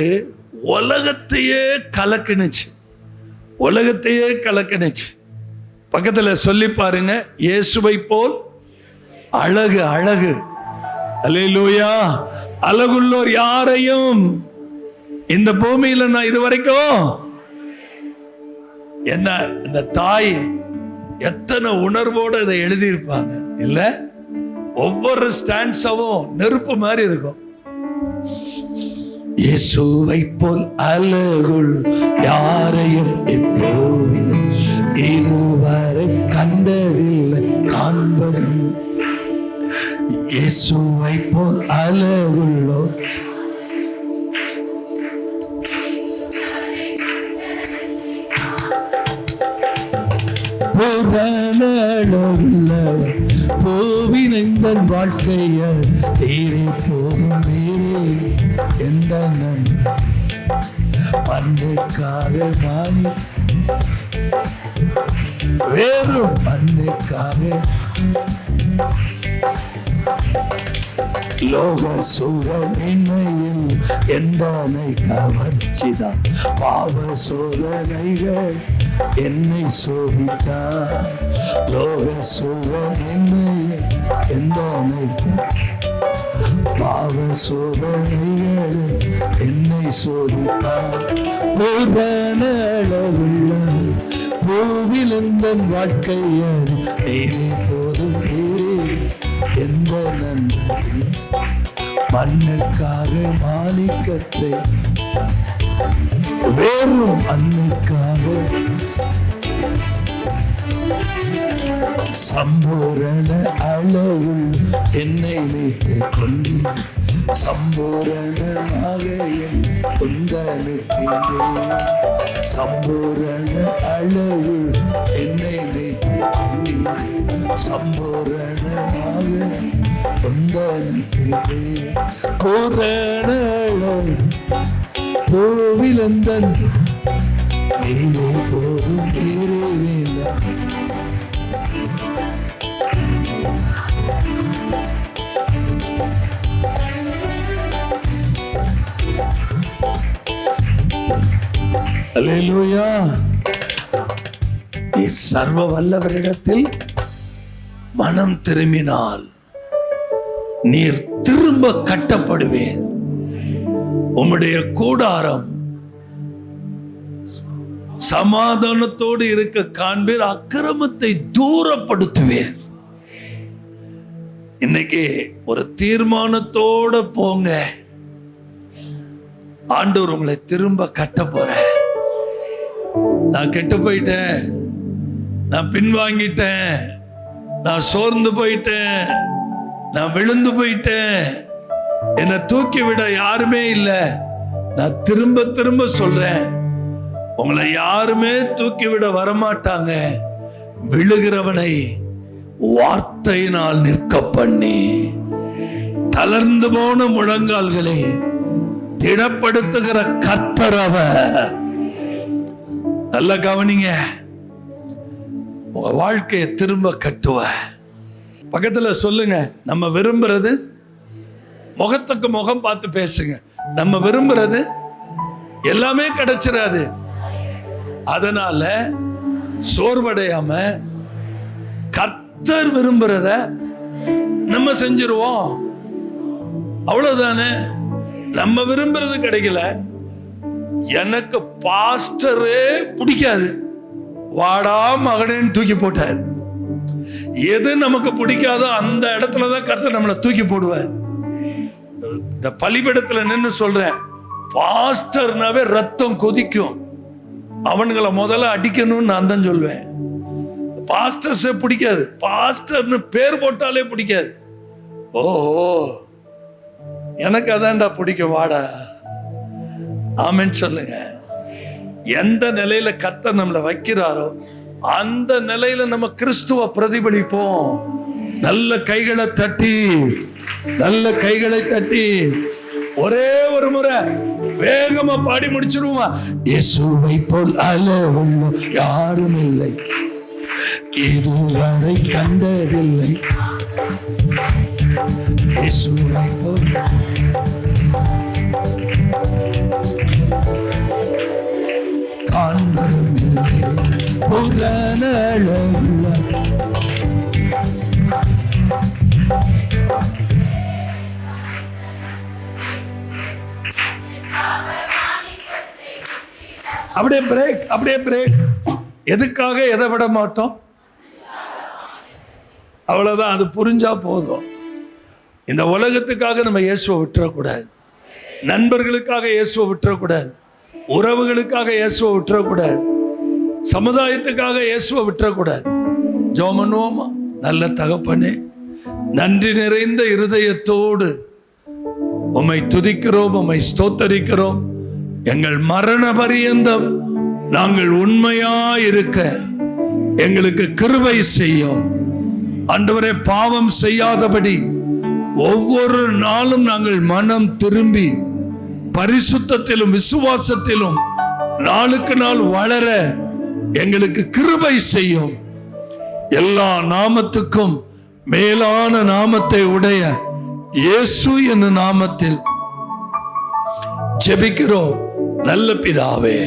உலகத்தையே கலக்குனுச்சு, உலகத்தையே கலக்குனுச்சு. பக்கத்துல சொல்லி பாருங்க, இயேசுவை போல் அழகு அழகு. அல்லேலூயா. அழகுள்ளோர் யாரையும் இந்த பூமியில நான் இதுவரைக்கும். என்ன இந்த தாய் எத்தனை உணர்வோடு இதை எழுதியிருப்பாங்க இல்ல? ஒவ்வொரு ஸ்டாண்ட்ஸாவும் நெருப்பு மாதிரி இருக்கும். இயேசுவை போல் அழகுள் யாரையும் எப்போதும் இதுவரை கண்டதில்லை, காண்பதும். இயேசுவை போல் அழகுள்ளோ பூவினங்கள் வாழ்க்கைய தீரே போகும் நீரே எந்த மண்ணுக்காக மாறி வேறும் மண்ணுக்காக லோக சூழலின்மையில் எந்தனை கவர்ச்சிதான். பாவ சோதனைகள் என்னை சோதித்தார். லோக சூழலின்மையில் எந்தனை பாவ சோதனைகள் என்னை சோதித்தார். பூரண அளவுள்ள பூவில் எந்த வாழ்க்கை நீரே போதும் நீரே எந்த நன்றி மண்ணுக்காக மாணிக்கத்தை வேறும் அன்னுக்காக சம்பூரண அளவில் என்னை மீட்டு கொண்டீர் சம்பூரணமாக என் குந்தனுக்கின்றே சம்பூரண அளவில் என்னை மீட்டு கொண்டீர் சம்பூரணமாக குந்தனுக்கின்றே பூரண கோவிலந்தன் நீரே போதும் நீரே வேண்டாம் அல்லேலூயா. நீர் சர்வ வல்லவரிடத்தில் மனம் திரும்பினால் நீர் திரும்ப கட்டப்படுவேன். உம்முடைய கூடாரம் சமாதானத்தோடு இருக்க காண்பீர், அக்கிரமத்தை தூரப்படுத்துவேன். இன்னைக்கு ஒரு தீர்மானத்தோட போங்க. ஆண்டவர் உங்களை திரும்ப கட்ட போற. நான் கெட்டு போயிட்டேன், நான் பின்வாங்கிட்டேன், நான் சோர்ந்து போயிட்டேன், நான் விழுந்து போயிட்டேன், என்னை தூக்கி விட யாருமே இல்லை. நான் திரும்ப திரும்ப சொல்றேன், உங்களை யாருமே தூக்கி விட வரமாட்டாங்க. விழுகிறவனை வார்த்தையினால் நிற்க பண்ணி தளர்ந்து போன முழங்கால்களை திடப்படுத்துகிற கர்த்தர் அவர். நல்ல கவனிங்க, உங்க வாழ்க்கையை திரும்ப கட்டுவ. பக்கத்துல சொல்லுங்க, நம்ம விரும்புறது, முகத்துக்கு முகம் பார்த்து பேசுங்க, நம்ம விரும்புறது எல்லாமே கிடைச்சிடாது. அதனால சோர்வடையாம கர்த்தர் விரும்புறத நம்ம செஞ்சிருவோம். அவ்வளவுதானே. நம்ம விரும்புறது கிடைக்கல. எனக்கு பாஸ்டரே பிடிக்காது, வாடா மகனேன்னு தூக்கி போட்டார். எது நமக்கு பிடிக்காதோ அந்த இடத்துலதான் கர்த்தர் நம்மளை தூக்கி போடுவார். இந்த பலிபீடத்துல நின்று சொல்றேன், பாஸ்டர்னாவே ரத்தம் கொதிக்கும். அவனுங்களை முதல்ல அடிக்கணும்னு நான் தான் சொல்வேன். பாஸ்டர்ஸே பிடிக்காது, பாஸ்டர்னு பேர் போட்டாலே பிடிக்காது. ஓஹோ, எனக்கு அதான்டா பிடிக்கும், வாடா ஆமென் சொல்லுங்க. எந்த நிலையில கர்த்தர் நம்மளை வைக்கிறாரோ அந்த நிலையில நம்ம கிறிஸ்துவ பிரதிபலிப்போம். நல்ல கைகளை தட்டி, நல்ல கைகளை தட்டி ஒரே ஒரு முறை வேகமா பாடி முடிச்சிருவோமா? இயேசுவை போல் அளவுள்ள யாரும் இல்லை, இதுவரை கண்டதில்லை. இயேசுவை போல் காண்பதும் இல்லை, புலன அளவுள்ள அப்படியே பிரேக், அப்படியே பிரேக். எதுக்காக எதை விட மாட்டோம்? அவ்வளவுதான். அது புரிஞ்சா போதும். இந்த உலகத்துக்காக நம்ம இயேசுவை விட்டுறக்கூடாது, நண்பர்களுக்காக இயேசுவை விட்டுறக்கூடாது, உறவுகளுக்காக இயேசுவை விட்டுறக்கூடாது, சமுதாயத்துக்காக இயேசுவை விட்டுறக்கூடாது. ஜெபம் பண்ணுவோமா? நல்ல தகப்பனே, நன்றி நிறைந்த இருதயத்தோடு உம்மை துதிக்கிறோம், உம்மை ஸ்தோத்தரிக்கிறோம். எங்கள் மரண பரியந்தம் நாங்கள் உண்மையாயிருக்க எங்களுக்கு கிருபை செய்யும் ஆண்டவரே. பாவம் செய்யாதபடி ஒவ்வொரு நாளும் நாங்கள் மனம் திரும்பி பரிசுத்தத்திலும் விசுவாசத்திலும் நாளுக்கு நாள் வளர எங்களுக்கு கிருபை செய்யும். எல்லா நாமத்துக்கும் மேலான நாமத்தை உடைய இயேசு என்னும் நாமத்தில் ஜெபிக்கிறோம் நல்ல பிதாவே.